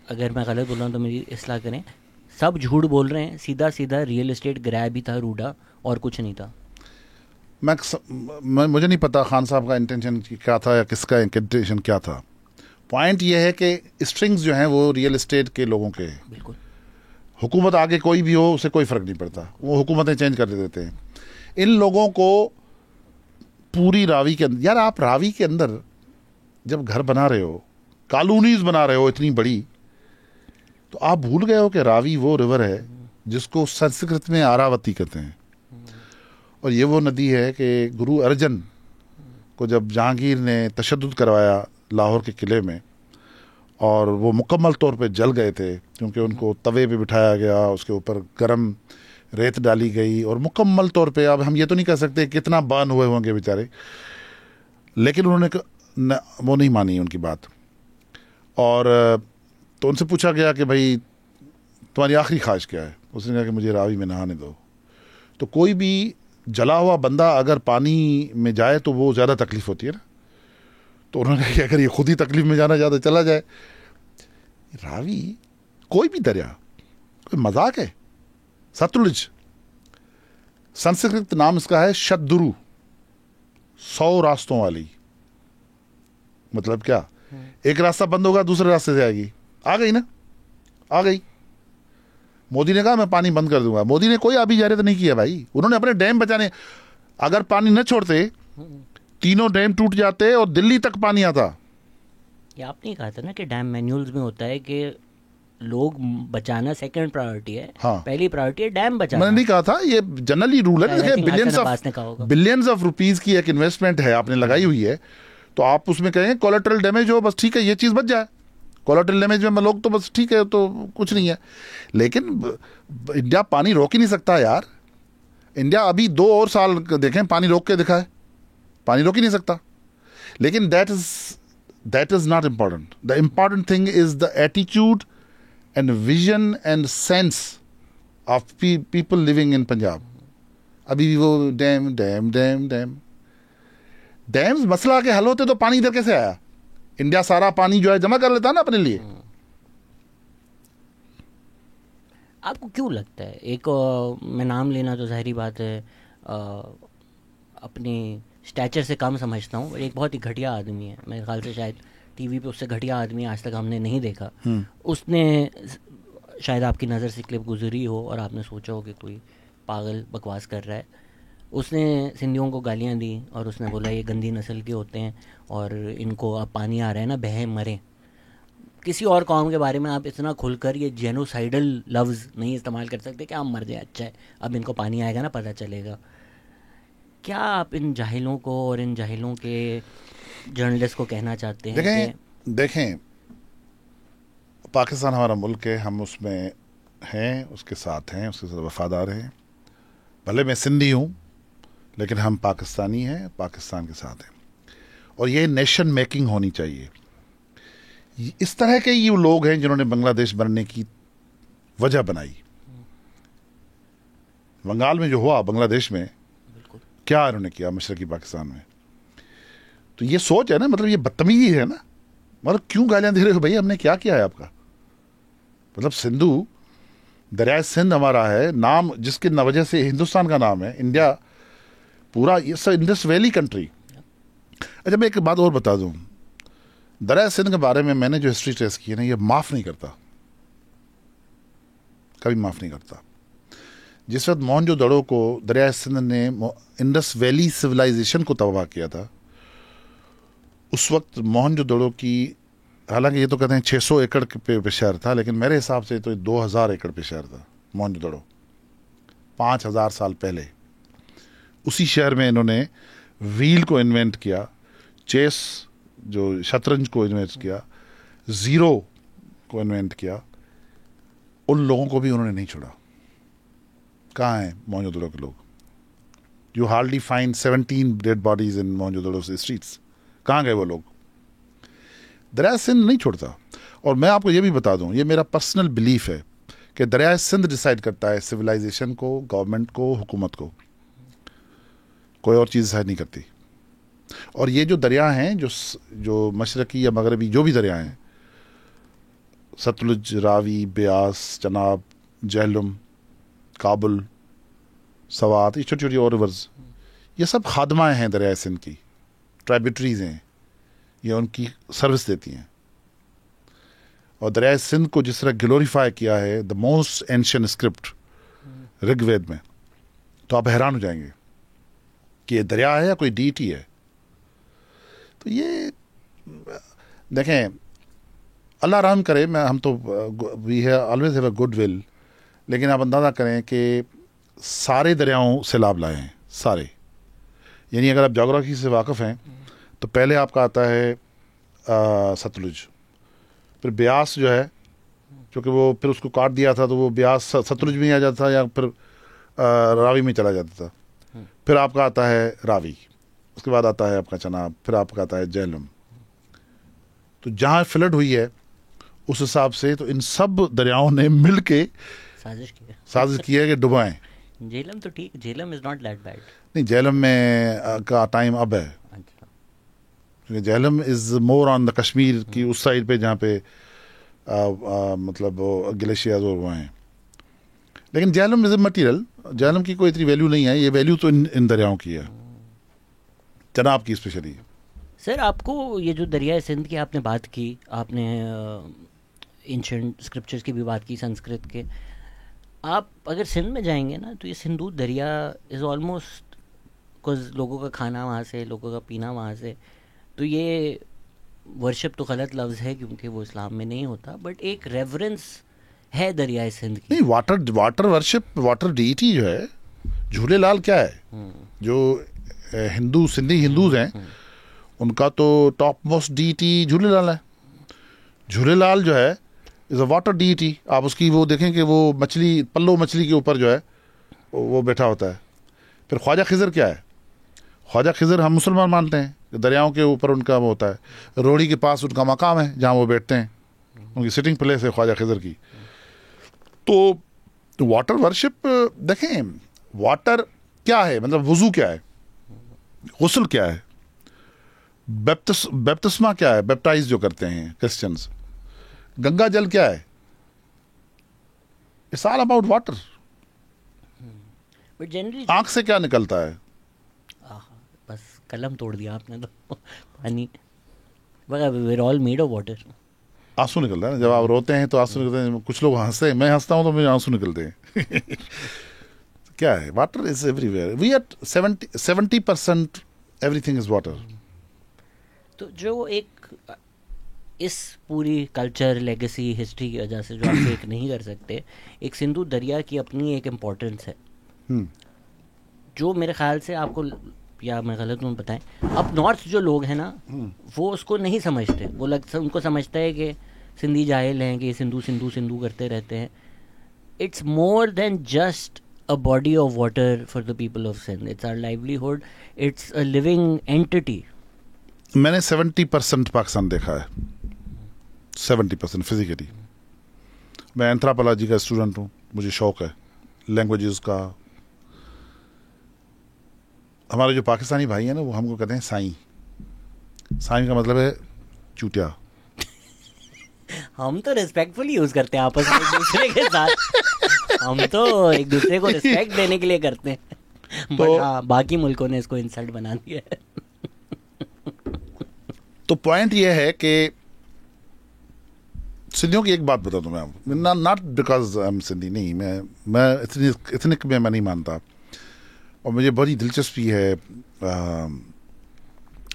अगर मैं गलत बोल रहा हूँ तो मेरी इस्लाह करें, सब झूठ बोल रहे हैं। सीधा सीधा रियल एस्टेट ग्रैब ही था रूडा, और कुछ नहीं था। मुझे नहीं पता खान साहब का इंटेंशन क्या था या किसका इंटेंशन क्या था। पॉइंट ये है कि स्ट्रिंग्स जो हैं वो रियल एस्टेट के लोगों के हैं। बिल्कुल। हुकूमत आगे कोई भी हो उसे कोई फ़र्क नहीं पड़ता, वो हुकूमतें चेंज कर देते हैं। इन लोगों को पूरी रावी के अंदर, यार आप रावी के अंदर जब घर बना रहे हो, कॉलोनीज बना रहे हो इतनी बड़ी, तो आप भूल गए हो कि रावी वो रिवर है जिसको संस्कृत में आरावती कहते हैं। और ये वो नदी है कि गुरु अर्जन को जब जहांगीर ने तशद्दुद करवाया लाहौर के किले में, और वो मुकम्मल तौर पे जल गए थे क्योंकि उनको तवे पे बिठाया गया, उसके ऊपर गरम रेत डाली गई, और मुकम्मल तौर पे, अब हम ये तो नहीं कह सकते कितना बर्न हुए होंगे बेचारे, लेकिन उन्होंने वो नहीं मानी उनकी बात। और तो उनसे पूछा गया कि भाई तुम्हारी आखिरी ख्वाहिश क्या है? उसने कहा कि मुझे रावी में नहाने दो। तो कोई भी जला हुआ बंदा अगर पानी में जाए तो वो ज़्यादा तकलीफ होती है ना, तो उन्होंने कहा कि अगर ये खुद ही तकलीफ में जाना ज़्यादा चला जाए। रावी कोई भी दरिया, कोई मजाक है? सतलुज, संस्कृत नाम इसका है शतदुरु, 100 रास्तों वाली। मतलब क्या, एक रास्ता बंद होगा दूसरे रास्ते से आएगी, आ गई ना, आ गई। मोदी ने कहा मैं पानी बंद कर दूंगा, मोदी ने कोई आबियारियत नहीं किया भाई, उन्होंने अपने डैम बचाने, अगर पानी न छोड़ते तीनों डैम टूट जाते और दिल्ली तक पानी आता। ये आपने कहा था ना कि डैम मैनुअल्स में होता है कि लोग बचाना सेकंड प्रायोरिटी है, हाँ। पहली प्रायोरिटी है डैम बचाना। मैंने नहीं कहा था, ये जनरली रूल है। बिलियंस ऑफ रुपीज की एक इन्वेस्टमेंट है आपने लगाई हुई है, तो आप उसमें कहेंगे कोलेटरल डैमेज हो, बस ठीक है ये चीज बच जाए, कोलेटरल डैमेज में लोग तो बस ठीक है, तो कुछ नहीं है। लेकिन इंडिया पानी रोक ही नहीं सकता यार। इंडिया अभी 2 और साल देखें, पानी रोक के दिखाए, पानी रोक ही नहीं सकता। लेकिन that is not important. The important thing is the attitude and vision and sense of people living in Punjab. अभी भी वो डैम्स मसला के हल होते तो पानी इधर कैसे आया? इंडिया सारा पानी जो है जमा कर लेता ना अपने लिए। आपको क्यों लगता है, एक मैं नाम लेना तो जाहिर बात है, अपनी स्टैचर से कम समझता हूँ, एक बहुत ही घटिया आदमी है, मेरे ख्याल से शायद टीवी पे उससे घटिया आदमी आज तक हमने नहीं देखा। उसने शायद आपकी नज़र से क्लिप गुजरी हो और आपने सोचा हो कि कोई पागल बकवास कर रहा है। उसने सिंधियों को गालियाँ दी और उसने बोला ये गंदी नस्ल के होते हैं और इनको अब पानी आ रहा है ना, बहे मरें। किसी और कौम के बारे में आप इतना खुलकर ये जेनोसाइडल लफ्ज़ नहीं इस्तेमाल कर सकते कि आप मर जाए, अच्छा है अब इनको पानी आएगा ना पता चलेगा। क्या आप इन जाहिलों को और इन जाहिलों के जर्नलिस्ट को कहना चाहते हैं? देखें पाकिस्तान हमारा मुल्क है, हम उसमें हैं, उसके साथ हैं, उसके साथ वफादार हैं। भले मैं सिंधी हूँ लेकिन हम पाकिस्तानी हैं, पाकिस्तान के साथ हैं। और ये नेशन मेकिंग होनी चाहिए। इस तरह के ये लोग हैं जिन्होंने बांग्लादेश बनने की वजह बनाई। बंगाल में जो हुआ, बांग्लादेश में क्या इन्होंने किया मशरकी पाकिस्तान में, तो ये सोच है ना, मतलब ये बदतमीजी है ना। मतलब क्यों गालियां दे रहे हो भाई, हमने क्या किया है आपका? मतलब सिंधु दरिया सिंध हमारा है, नाम जिसके वजह से हिंदुस्तान का नाम है, इंडिया पूरा ये सब इंडस वैली कंट्री। अच्छा मैं एक बात और बता दूं, दरिया सिंध के बारे में मैंने जो हिस्ट्री ट्रेस की है ना, ये माफ नहीं करता, कभी माफ नहीं करता। जिस वक्त मोहनजोदड़ो को दरिया सिंध ने इंडस वैली सिविलाइजेशन को तबाह किया था, उस वक्त मोहनजोदड़ो की, हालांकि ये तो कहते हैं 600 एकड़ पे शहर था, लेकिन मेरे हिसाब से तो 2000 एकड़ पे शहर था मोहनजोदड़ो। 5000 साल पहले उसी शहर में इन्होंने व्हील को इन्वेंट किया, चेस जो शतरंज को इन्वेंट किया, जीरो को इन्वेंट किया। उन लोगों को भी उन्होंने नहीं छोड़ा। कहाँ हैं मोहनजोदड़ो के लोग? You hardly find 17 dead bodies in Mohenjodaro streets. कहाँ गए वो लोग? दरिया सिंध नहीं छोड़ता। और मैं आपको ये भी बता दूं, ये मेरा पर्सनल बिलीफ है कि दरिया सिंध डिसाइड करता है सिविलाइजेशन को, गवर्नमेंट को, हुकूमत को, कोई और चीज़ डिसाइड नहीं करती। और ये जो दरिया हैं, जो मशरकी या मगरबी जो भी दरिया हैं, सतलुज, रावी, ब्यास, चनाब, जहलुम, काबुल, सवात, ये छोटी छोटी और रिवर्स, ये सब खादमाएँ हैं दरिया सिंध की, ट्राइब्यूटरीज हैं, ये उनकी सर्विस देती हैं। और दरियाए सिंध को जिस तरह ग्लोरीफाई किया है, the most ancient script Rigveda में, तो आप हैरान हो जाएंगे कि ये दरिया है या कोई डीटी है। तो ये देखें, अल्लाह रहम करे, मैं हम तो वी है always have a good will, लेकिन आप अंदाज़ा करें कि सारे दरियाओं से लाभ लाए हैं, सारे। यानी अगर आप जोग्राफी से वाकिफ़ हैं तो पहले आपका आता है सतलुज, फिर ब्यास जो है, क्योंकि वो फिर उसको काट दिया था तो वो ब्यास सतलुज में आ जाता था या फिर रावी में चला जाता था। फिर आपका आता है रावी, उसके बाद आता है आपका चनाब, फिर आपका आता है झेलम। तो जहाँ फ्लड हुई है उस हिसाब से तो इन सब दरियाओं ने मिल के साजिश की है कि डुबाएं। झेलम तो ठीक, Jhelum is not that bad. नहीं, झेलम में का टाइम अब है, क्योंकि Jhelum is more on the Kashmir की उस साइड पे जहाँ पे मतलब ग्लेशियर्स और हुए हैं। लेकिन Jhelum is a material, Jhelum की कोई इतनी वैल्यू नहीं है, ये वैल्यू तो इन दरियाओं की है, चनाब की स्पेशली। सर, आपको ये जो दरियाए सिंध की आपने बात की, आपने एंशिएंट स्क्रिप्चर्स की भी बात की, संस्कृत के, आप अगर सिंध में जाएंगे ना तो ये सिंधु दरिया इज़ ऑलमोस्ट, बिकॉज लोगों का खाना वहाँ से, लोगों का पीना वहाँ से, तो ये वर्शिप तो गलत लफ्ज़ है क्योंकि वो इस्लाम में नहीं होता, बट एक रेवरेंस है दरियाए सिंध की। नहीं, वाटर वर्शिप, वाटर डीटी जो है, झूलेलाल क्या है, जो हिंदू सिंधी हिंदूज हैं उनका तो टॉप मोस्ट डीटी झूलेलाल है। झूलेलाल जो है इज़ अ वाटर डीटी। आप उसकी वो देखें कि वो मछली, पल्लो मछली के ऊपर जो है वो बैठा होता है। फिर ख्वाजा खिज़र क्या है, ख्वाजा खिज़र हम मुसलमान मानते हैं, दरियाओं के ऊपर उनका वो होता है, रोड़ी के पास उनका मकाम है जहाँ वो बैठते हैं, उनकी सिटिंग प्लेस है ख्वाजा खिज़र की। तो वाटर वर्शिप देखें, वाटर क्या है, मतलब वुज़ू क्या है, गुस्ल क्या है, बैप्तिस्मा क्या है, बैप्टाइज जो करते हैं क्रिश्चियंस, गंगा जल क्या है, it's all about water. But generally आंख से क्या निकलता है, बस कलम तोड़ दिया आपने तो पानी, we are all made of water. आंसू निकलता है ना, जब आप रोते हैं तो आंसू निकलते हैं, कुछ लोग हंसते हैं, मैं हंसता हूं तो मुझे आंसू निकलते हैं। क्या है, water is everywhere, we are 70% everything is water. तो जो एक इस पूरी कल्चर, लेगेसी, हिस्ट्री की वजह से जो आप फेक नहीं कर सकते, एक सिंधु दरिया की अपनी एक इम्पोर्टेंस है, जो मेरे ख्याल से आपको, या मैं गलत हूँ बताएं, अब नॉर्थ जो लोग हैं ना वो उसको नहीं समझते, वो उनको समझता है कि सिंधी जाहिल हैं, कि सिंधु सिंधु सिंधु करते रहते हैं। It's more than just a body of water for the people of Sindh. It's our livelihood. It's a living entity. मैंने 70% पाकिस्तान देखा है, 70% फिजिकली। मैं एंथ्रोपोलॉजी का स्टूडेंट हूँ, मुझे शौक है लैंग्वेजेस का। हमारे जो पाकिस्तानी भाई हैं ना, वो हमको कहते हैं साईं। साईं का मतलब है चूतिया। हम तो रिस्पेक्टफुली यूज करते हैं आपस में एक दूसरे के साथ, हम तो एक दूसरे को रिस्पेक्ट देने के लिए करते हैं, बट हाँ, बाकी मुल्कों ने इसको इंसल्ट बना दिया है। तो पॉइंट ये है कि सिंधियों की एक बात बता दूं मैं, not because I am Sindhi, नहीं, मैं इतनिक में मैं नहीं मानता, और मुझे बड़ी दिलचस्पी है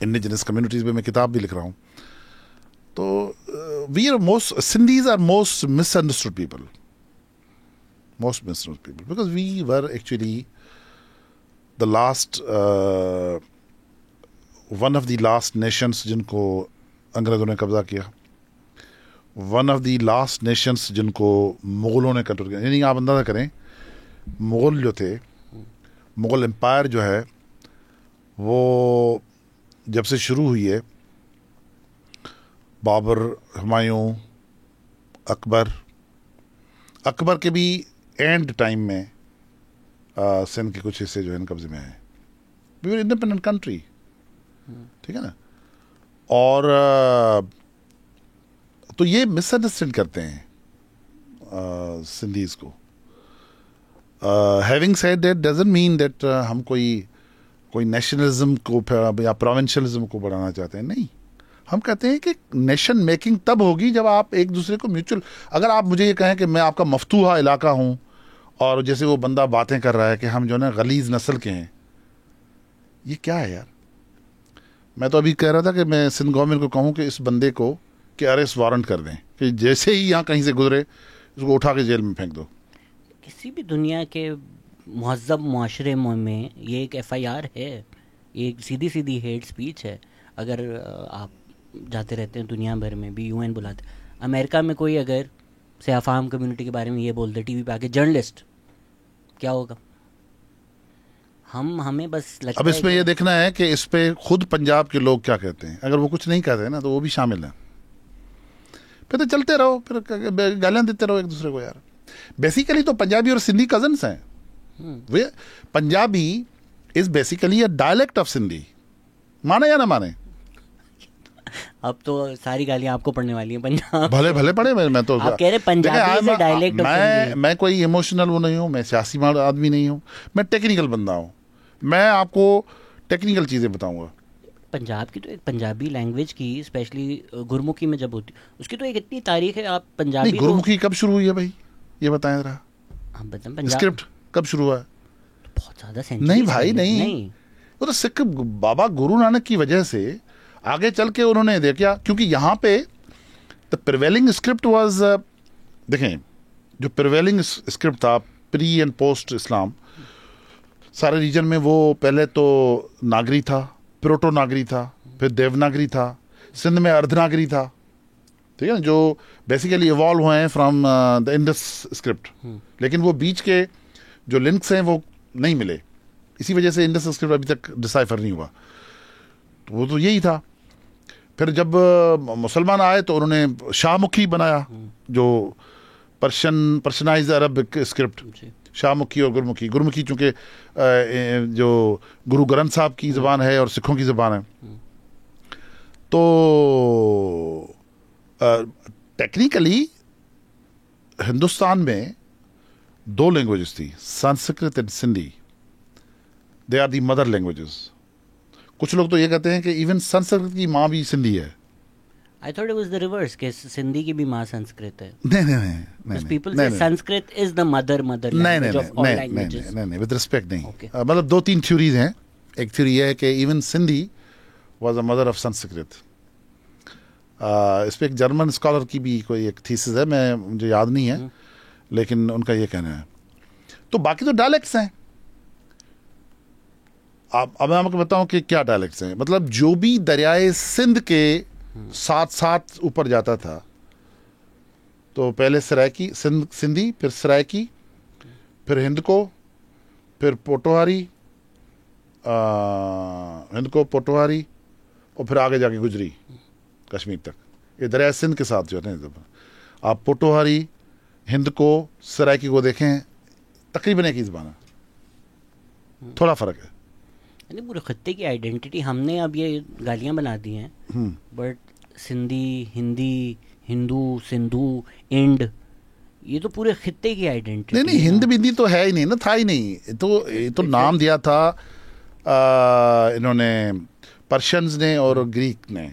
इंडिजिनस कम्युनिटीज़ में, मैं किताब भी लिख रहा हूँ। तो we are most, Sindhis are most misunderstood people, most misunderstood people, because we were actually the last one of the last nations जिनको अंग्रेज़ों ने कब्जा किया, one of the last nations जिनको मुग़लों ने कंट्रोल किया। यानी आप अंदाज़ा करें, मुग़ल जो थे, मुग़ल एम्पायर जो है वो जब से शुरू हुई है, बाबर, हुमायूं, अकबर के भी एंड टाइम में सिंध के कुछ हिस्से जो है कब्जे में हैं। वी वर इंडिपेंडेंट कंट्री, ठीक है ना। और तो ये मिसअंडरस्टैंड करते हैं सिंधीज को। Having said that doesn't mean that हम कोई नेशनलिज्म को या प्रोविंशियलिज्म को बढ़ाना चाहते हैं, नहीं। हम कहते हैं कि नेशन मेकिंग तब होगी जब आप एक दूसरे को म्यूचुअल, अगर आप मुझे ये कहें कि मैं आपका मफतूहा इलाका हूँ और जैसे वो बंदा बातें कर रहा है कि हम जो है ना गलीज नस्ल के हैं, ये क्या है यार। मैं तो अभी कह रहा था कि मैं सिंध गवर्नमेंट को कहूँ कि इस बंदे को कि अरेस्ट वारंट कर दें, कि जैसे ही यहाँ कहीं से गुजरे उसको उठा के जेल में फेंक दो। किसी भी दुनिया के महज़्ज़ब मुआशरे में ये एक FIR है, ये एक सीधी सीधी हेट स्पीच है। अगर आप जाते रहते हैं दुनिया भर में भी, UN बुलाते, अमेरिका में कोई अगर से अफाम कम्युनिटी के बारे में ये बोलते टीवी पे आके, जर्नलिस्ट, क्या होगा? हमें बस लगता अब इसमें ये देखना है कि इस पे खुद पंजाब के लोग क्या कहते हैं। अगर वो कुछ नहीं कहते ना तो वो भी शामिल हैं। फिर तो चलते रहो, फिर गालियां देते रहो एक दूसरे को यार। बेसिकली तो पंजाबी और सिंधी कजन्स हैं। वे Punjabi is basically a dialect of Sindhi, माने या ना माने। अब तो सारी गालियां आपको पड़ने वाली हैं पंजाब। भले भले पड़े। मैं तो आप कह रहे पंजाबी से डायलेक्ट ऑफ सिंधी। मैं कोई इमोशनल वो नहीं हूँ, मैं सियासी आदमी नहीं हूँ, मैं टेक्निकल बंदा हूँ। मैं आपको टेक्निकल चीज़ें बताऊंगा। पंजाब की तो एक पंजाबी लैंग्वेज की, स्पेशली गुरमुखी में जब होती, उसकी तो एक इतनी तारीख है। आप पंजाबी नहीं, गुरमुखी कब शुरू हुई है भाई, ये बताएं जरा। आप बताएं पंजाब स्क्रिप्ट कब शुरू हुआ है? बहुत ज़्यादा सेंचुरी। नहीं भाई नहीं, वो तो सिख बाबा गुरु नानक की वजह से आगे चल के उन्होंने देखा, क्योंकि यहाँ पे द प्रिवेलिंग स्क्रिप्ट वाज, देखें जो प्रिवेलिंग स्क्रिप्ट था प्री एंड पोस्ट इस्लाम सारे रीजन में, वो पहले तो नागरी था, प्रोटो नागरी था, फिर देवनागरी था, सिंध में अर्धनागरी था, ठीक है ना, जो बेसिकली इवॉल्व हुए हैं फ्रॉम द इंडस स्क्रिप्ट। लेकिन वो बीच के जो लिंक्स हैं वो नहीं मिले, इसी वजह से इंडस स्क्रिप्ट अभी तक डिसाइफर नहीं हुआ। तो वो तो यही था। फिर जब मुसलमान आए तो उन्होंने शाहमुखी बनाया, जो पर्शियनाइज अरबिक स्क्रिप्ट, शाहमुखी और गुरमुखी। गुरमुखी चूंकि जो गुरु ग्रंथ साहब की ज़बान है और सिखों की ज़बान है, तो टेक्निकली हिंदुस्तान में दो लैंग्वेजेस थी, Sanskrit and Sindhi. They are the mother languages. कुछ लोग तो ये कहते हैं कि इवन संस्कृत की माँ भी सिंधी है। I thought it was the reverse, कि सिंधी की भी माँ संस्कृत है। नहीं, people say Sanskrit is the mother language of all languages. नहीं, with respect नहीं। मतलब दो तीन थ्योरीज हैं। एक थ्योरी है कि even Sindhi was a mother of Sanskrit. इस पे एक जर्मन स्कॉलर की भी कोई एक थीसिस है, मुझे याद नहीं है, लेकिन उनका ये कहना है। तो बाकी तो डायलेक्ट्स हैं। अब मैं आपको बताऊं कि क्या डायलेक्ट्स हैं। मतलब जो भी दरियाए सिंध के साथ साथ ऊपर जाता था, तो पहले सरायकी सिंधी, फिर सरायकी, फिर हिंदको, फिर पोटोहारी, हिंदको पोटोहारी, और फिर आगे जाके गुजरी कश्मीर तक। ये दरिया सिंध के साथ जो है ना, आप पोटोहारी, हिंदको, सरायकी को देखें, तकरीबन एक ही ज़बान है, थोड़ा फ़र्क है। यानी पूरे खत्ते की आइडेंटिटी हमने अब ये गालियाँ बना दी हैं, बट सिंधी, हिंदी, हिंदू, सिंधु, इंड, ये तो पूरे खत्ते की आइडेंटिटी। नहीं, हिंद बिंदी तो है ही नहीं ना, था ही नहीं। ये तो नाम दिया था इन्होंने, पर्शियंस ने और ग्रीक ने,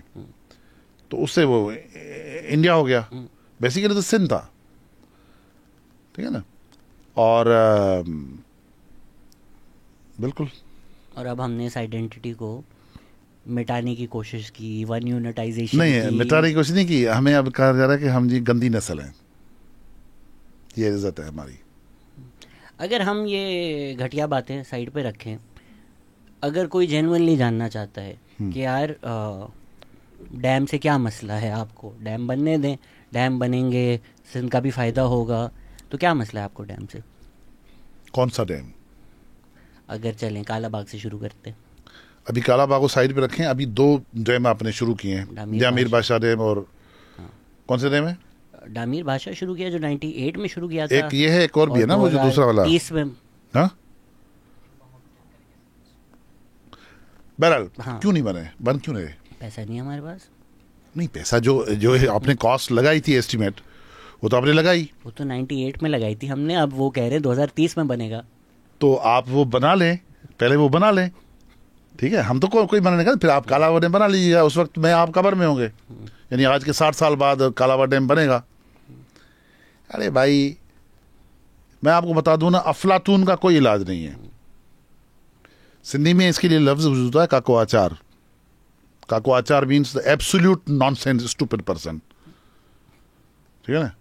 तो उससे वो इंडिया हो गया। बेसिकली तो सिंध था, ठीक है ना। और बिल्कुल। और अब हमने इस आइडेंटिटी को मिटाने की कोशिश की, वन यूनिटाइजेशन नहीं है, मिटाने की कोशिश नहीं की। हमें अब कहा जा रहा है कि हम जी गंदी नस्ल हैं, ये इज्जत है हमारी। अगर हम ये घटिया बातें साइड पे रखें, अगर कोई जेन्युइनली जानना चाहता है कि यार डैम से क्या मसला है, आपको डैम बनने दें, डैम बनेंगे सिंध का भी फ़ायदा होगा, तो क्या मसला है आपको डैम से? कौन सा डैम? अगर चलें काला बाग से शुरू करते हैं। अभी काला बाग को साइड पे रखें। अभी दो डैम आपने शुरू किए हैं, डामीर बादशाह डैम और कौन से डैम है? डामीर बादशाह शुरू किया जो 98 में शुरू किया था। एक ये है, एक और भी है ना वो जो दूसरा वाला 30 में। हाँ, बहरहाल क्यों नहीं बने, बन क्यों नहीं? पैसा नहीं है हमारे पास। नहीं, पैसा जो आपने कॉस्ट लगाई थी एस्टिमेट, वो तो आपने लगाई, वो तो 98 में लगाई थी हमने। अब वो कह रहे हैं 2030 में बनेगा। तो आप वो बना लें, पहले वो बना लें। ठीक है, हम तो कोई मना नहीं करते, फिर आप कालावा डैम बना लीजिए, उस वक्त में आप कब्र में होंगे, यानी आज के 60 साल बाद कालावा डैम बनेगा। अरे भाई मैं आपको बता दूं ना, अफलातून का कोई इलाज नहीं है। सिंधी में इसके लिए लफ्ज होता है काको आचार। काको आचार means the absolute nonsense stupid person. ठीक है ना,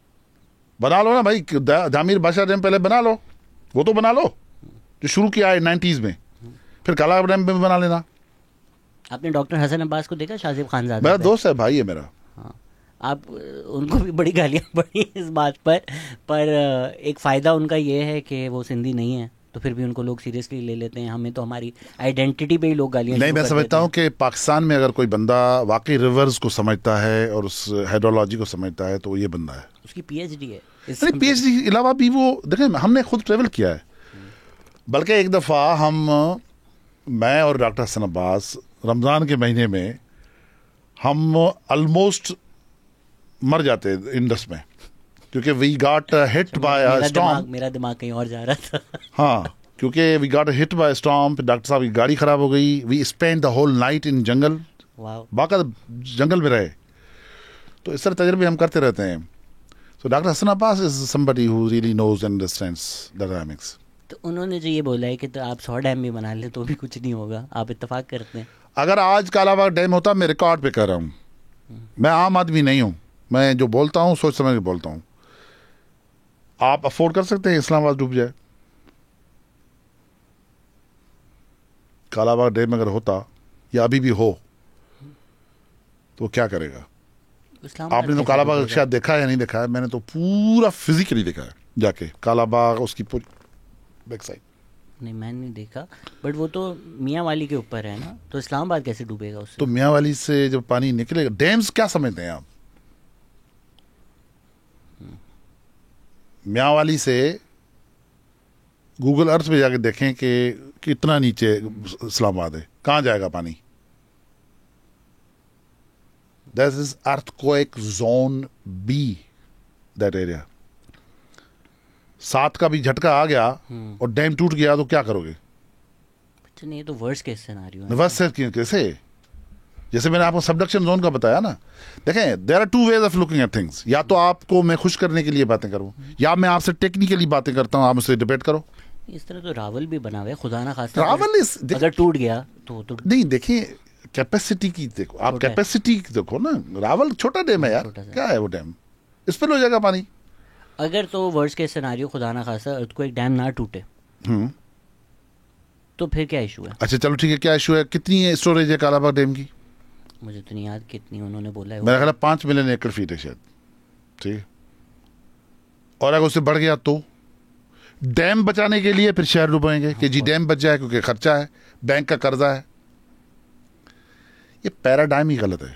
बना लो ना भाई, जामिर बादशाह डैम पहले बना लो, वो तो बना लो जो शुरू किया है 90s में, फिर काला डैम में बना लेना। आपने डॉक्टर हसन अब्बास को देखा, शाजिब खानजादा मेरा दोस्त है, भाई है मेरा। हाँ, आप उनको भी बड़ी गालियाँ पड़ी इस बात पर एक फ़ायदा उनका ये है कि वो सिंधी नहीं है, तो फिर भी उनको लोग सीरियसली ले लेते हैं। हमें तो हमारी आइडेंटिटी पे ही लोग गालियाँ नहीं, मैं समझता हूँ कि पाकिस्तान में अगर कोई बंदा वाकई रिवर्स को समझता है और उस हाइड्रोलॉजी को समझता है तो ये बंदा है। उसकी पीएचडी है। नहीं, पीएचडी के अलावा भी वो देखें, हमने खुद ट्रेवल किया है। बल्कि एक दफ़ा मैं और डॉक्टर हसन अब्बास रमज़ान के महीने में हम ऑलमोस्ट मर जाते इंडस में, क्योंकि we got hit by a storm. मेरा दिमाग कहीं और जा रहा था। हाँ, क्योंकि we got hit by storm, doctor साहब की गाड़ी खराब हो गई। We spend the whole night in jungle, बाकायदा जंगल में रहे। तो इस तरह तजर्बे हम करते रहते हैं। So Dr. Hassan Abbas is somebody who really knows and understands the dynamics. तो उन्होंने जो ये बोला है कि तो आप 100 डैम भी बना ले तो भी कुछ नहीं होगा, आप इत्तेफाक करते हैं? अगर आज कालाबाग डैम होता, मैं रिकॉर्ड पे कर रहा हूँ, मैं आम आदमी नहीं हूँ, मैं जो बोलता हूँ सोच समझ के बोलता हूँ। आप अफोर्ड कर सकते हैं इस्लामाबाद डूब जाए? कालाबाग डैम अगर होता या अभी भी हो तो क्या करेगा? आपने तो कालाबाग शायद देखा है या नहीं देखा है, मैंने तो पूरा फिजिकली देखा है जाके कालाबाग, उसकी बैक साइड। नहीं, मैंने नहीं देखा, बट वो तो मियाँ वाली के ऊपर है ना, तो इस्लामाबाद कैसे डूबेगा उससे? तो मियाँ वाली से जब पानी निकलेगा, डैम्स क्या समझते हैं आप? मियाँ वाली से गूगल अर्थ पे जाके देखें कि कितना नीचे इस्लामाबाद है, कहाँ जाएगा पानी? That is earthquake zone B, that area. 7 का भी झटका आ गया और डैम टूट गया तो क्या करोगे? अच्छा, नहीं, तो वर्स्ट केस सिनेरियो है। वर्स्ट कैसे? जैसे मैंने आपको सबडक्शन जोन का बताया ना, देखें there are 2 ways of looking at things. या तो आपको मैं खुश करने के लिए बातें करूं, या मैं आपसे टेक्निकली बातें करता हूं, आप मुझसे डिबेट करो। इस तरह तो रावल भी बना हुआ है, खुदा ना खास्ता रावल अगर टूट गया तो नहीं, देखिए कैपेसिटी की देखो, आप कैपेसिटी देखो ना। रावल छोटा डैम है यार, क्या है वो डैम, इस पर हो जाएगा पानी। अगर तो वर्स्ट केस सिनेरियो खुदा ना खास्ता अर्थक्वेक डैम ना टूटे तो फिर क्या इशू है? अच्छा चलो ठीक है, क्या इशू है? कितनी स्टोरेज है कालाबाग डैम की? मुझे तो नहीं याद कितनी उन्होंने बोला है। मेरा ख्याल 5 मिलियन एकड़ फीट है शायद, ठीक है। और अगर उससे बढ़ गया तो डैम बचाने के लिए फिर शहर डूबेंगे कि जी डैम बच जाए, क्योंकि खर्चा है, बैंक का कर्जा है। ये पैराडाइम ही गलत है,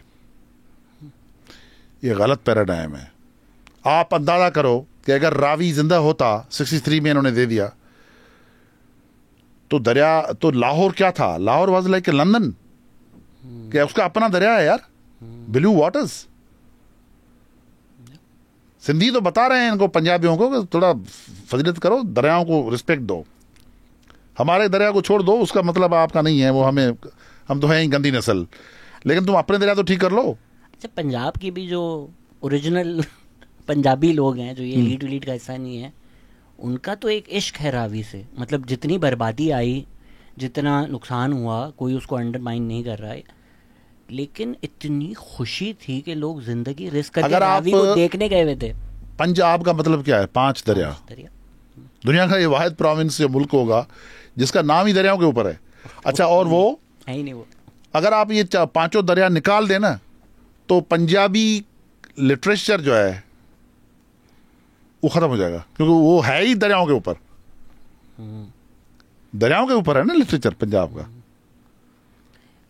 ये गलत पैराडाइम है। आप अंदाजा करो कि अगर रावी जिंदा होता, 63 में इन्होंने दे दिया, तो दरिया तो लाहौर क्या था? लाहौर वाज लाइक लंदन, क्या उसका अपना दरिया है यार, ब्लू वाटर्स। सिंधी तो बता रहे हैं इनको, पंजाबियों को, कि थोड़ा फजीलत करो, दरियाओं को रिस्पेक्ट दो। हमारे दरिया को छोड़ दो, उसका मतलब आपका नहीं है वो, हम तो हैं ही गंदी नस्ल, लेकिन तुम अपने दरिया तो ठीक कर लो। अच्छा, पंजाब की भी जो ओरिजिनल पंजाबी लोग हैं, जो ये लीड वीड का हिस्सा नहीं है, उनका तो एक इश्क है रावी से। मतलब जितनी बर्बादी आई, जितना नुकसान हुआ, कोई उसको अंडरमाइन नहीं कर रहा है, लेकिन इतनी खुशी थी कि लोग जिंदगी रिस्क करके रावी को देखने गए हुए थे। पंजाब का मतलब क्या है? 5 दरिया। दुनिया का ये वाहिद प्रोविंस या मुल्क होगा जिसका नाम ही दरियाओं के ऊपर है। अच्छा, और वो है ही नहीं। वो अगर आप ये 5 दरिया निकाल देना तो पंजाबी लिटरेचर जो है वो खत्म हो जाएगा, क्योंकि वो है ही दरियाओं के ऊपर। दरियाओं के ऊपर है ना लिटरेचर पंजाब का।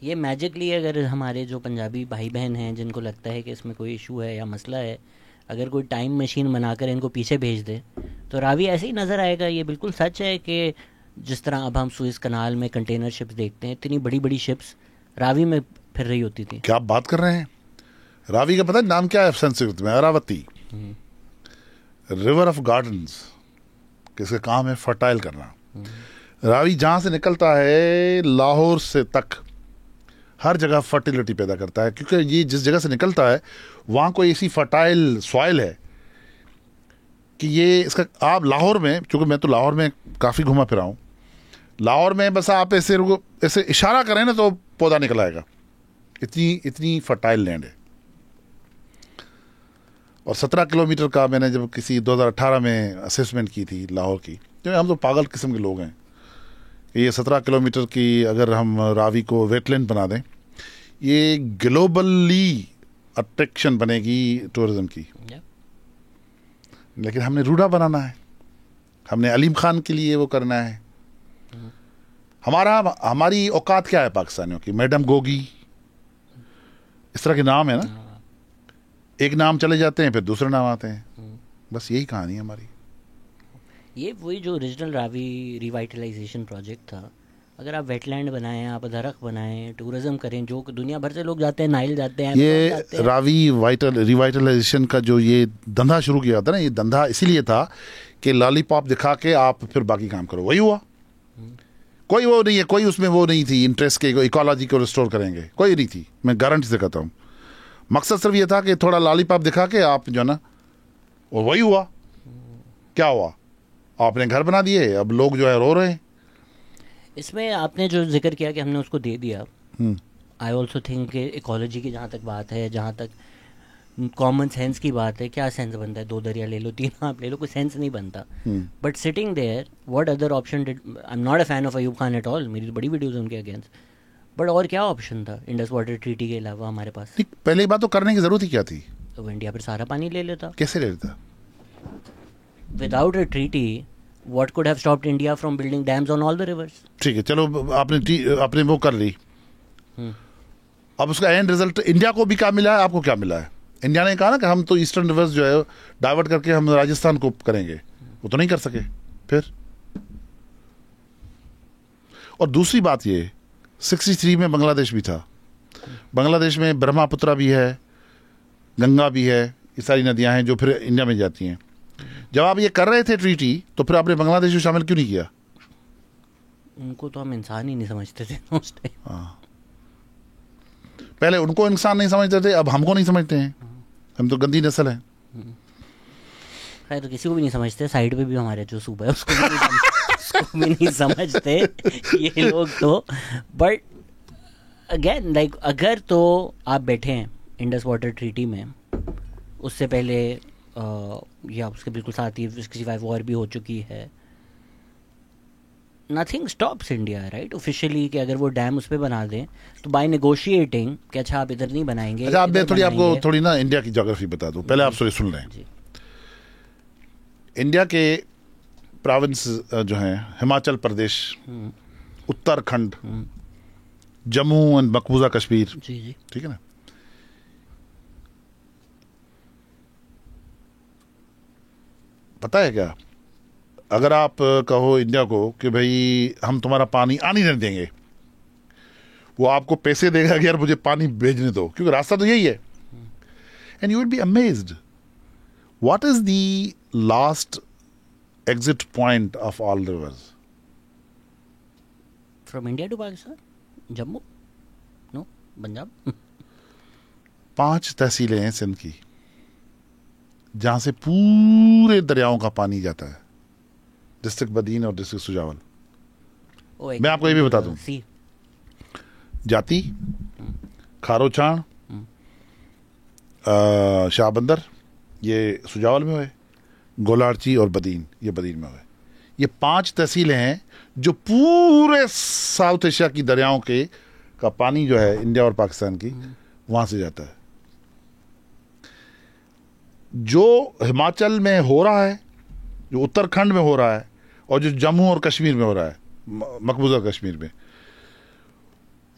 ये मैजिकली अगर हमारे जो पंजाबी भाई बहन हैं, जिनको लगता है कि इसमें कोई इशू है या मसला है, अगर कोई टाइम मशीन बनाकर इनको पीछे भेज दे तो रावी ऐसे ही नज़र आएगा। ये बिल्कुल सच है कि जिस तरह अब हम सुएज कनाल में कंटेनर शिप्स देखते हैं, इतनी बड़ी बड़ी शिप्स रावी में फिर रही होती थी। क्या आप बात कर रहे हैं? रावी का पता है नाम क्या है संस्कृत में? Irrawaddy, river of gardens. किसका काम है? फर्टाइल करना। रावी जहाँ से निकलता है लाहौर से तक हर जगह फर्टिलिटी पैदा करता है, क्योंकि ये जिस जगह से निकलता है वहाँ कोई ऐसी फर्टाइल सॉइल है कि ये इसका, आप लाहौर में, क्योंकि मैं तो लाहौर में काफ़ी घुमा फिरा हूँ, लाहौर में बस आप ऐसे ऐसे इशारा करें ना तो पौधा निकल आएगा, इतनी फर्टाइल लैंड है। और 17 किलोमीटर का मैंने जब किसी 2018 में असेसमेंट की थी लाहौर की, तो हम तो पागल किस्म के लोग हैं, ये 17 किलोमीटर की अगर हम रावी को वेटलैंड बना दें, ये ग्लोबली अट्रैक्शन बनेगी टूरिज्म की। लेकिन हमने रूडा बनाना है, हमने अलीम खान के लिए वो करना है। हमारी औकात क्या है पाकिस्तानियों की? मैडम गोगी, इस तरह के नाम है ना, एक नाम चले जाते हैं फिर दूसरे नाम आते हैं, बस यही कहानी है हमारी। ये वही जो ओरिजिनल रावी रिवाइटलाइजेशन प्रोजेक्ट था, अगर आप वेटलैंड बनाएं, आप अदरक बनाएं, टूरिज्म करें, जो दुनिया भर से लोग जाते हैं, नाइल जाते हैं, ये जाते हैं। रावी रिवाइटलाइजेशन का जो ये धंधा शुरू किया था ना, ये धंधा इसीलिए था कि लॉलीपॉप दिखा के आप फिर बाकी काम करो, वही हुआ। कोई वो नहीं है, कोई उसमें वो नहीं थी इंटरेस्ट के इकोलॉजी को रिस्टोर करेंगे, कोई नहीं थी, मैं गारंटी से कहता हूँ। मकसद सिर्फ ये था कि थोड़ा लॉलीपॉप दिखा के आप जो है ना, और वही हुआ। क्या हुआ? आपने घर बना दिए, अब लोग जो है रो रहे हैं। इसमें आपने जो जिक्र किया कि हमने उसको दे दिया, आई ऑल्सो थिंक इकोलॉजी की जहाँ तक बात है, जहाँ तक कॉमन सेंस की बात है, क्या सेंस बनता है? 2 दरिया ले लो, 3 आप ले लो, कोई सेंस नहीं बनता। But sitting there, what other option did, I am not a fan of Ayub Khan at all, मेरी बड़ी वीडियोज उनके अगेंस्ट, बट और क्या ऑप्शन था इंडस वाटर ट्रीटी के अलावा हमारे पास? पहली बात तो करने की जरूरत ही क्या थी? तो इंडिया फिर सारा पानी ले लेता। कैसे ले लेता? Without a treaty what could have stopped India from building dams on all the rivers? ठीक है, चलो आपने वो कर ली, अब उसका एंड रिजल्ट इंडिया को भी क्या मिला है, आपको क्या मिला है? इंडिया ने कहा ना कि हम तो ईस्टर्न रिवर्स जो है डाइवर्ट करके हम राजस्थान को करेंगे, वो तो नहीं कर सके। फिर और दूसरी बात ये, 63 में बांग्लादेश भी था, बांग्लादेश में ब्रह्मपुत्र भी है, गंगा भी है, ये सारी नदियां हैं जो फिर इंडिया में जाती हैं। जब आप ये कर रहे थे ट्रीटी, तो फिर आपने बांग्लादेश को शामिल क्यों नहीं किया? उनको तो हम इंसान ही नहीं समझते थे उस टाइम। हाँ, पहले उनको इंसान नहीं समझते थे, अब हमको नहीं समझते हैं, हम तो गंदी नस्ल है। खैर, तो किसी को भी नहीं समझते, साइड पे भी हमारे जो सूबा है उसको भी उसको भी नहीं समझते ये लोग तो। बट अगेन लाइक, अगर तो आप बैठे हैं इंडस वाटर ट्रीटी में, उससे पहले या उसके बिल्कुल साथ ही 65 वॉर भी हो चुकी है, nothing stops India right officially कि अगर वो डैम उस पर बना दें तो बाय नेगोशिएटिंग कि अच्छा आप इधर नहीं बनाएंगे। अच्छा, मैं थोड़ी आपको थोड़ी ना इंडिया की ज्योग्राफी बता दूं, पहले आप सुन लें। इंडिया के प्रोविंस जो हैं, हिमाचल प्रदेश, उत्तराखंड, जम्मू एंड मकबूजा कश्मीर, जी जी, ठीक है ना, पता है क्या, अगर आप कहो इंडिया को कि भाई हम तुम्हारा पानी आने नहीं देंगे, वो आपको पैसे देगा कि यार मुझे पानी भेजने दो, क्योंकि रास्ता तो यही है। And you will be amazed what is the last exit point of all rivers from India to Pakistan, Jammu, no, Punjab. 5 तहसीलें हैं सिंध की जहां से पूरे दरियाओं का पानी जाता है, डिस्ट्रिक्ट बदीन और डिस्ट्रिक्ट सुजावल। मैं आपको ये भी बता दूं, जाती, खारोचाण, शाहबंदर ये सुजावल में हुए, गोलारची और बदीन ये बदीन में हुए। ये 5 तहसीलें हैं जो पूरे साउथ एशिया की दरियाओं के का पानी जो है इंडिया और पाकिस्तान की वहां से जाता है। जो हिमाचल में हो रहा है, जो उत्तराखंड में हो रहा है, और जो जम्मू और कश्मीर में हो रहा है, मकबूजा कश्मीर में,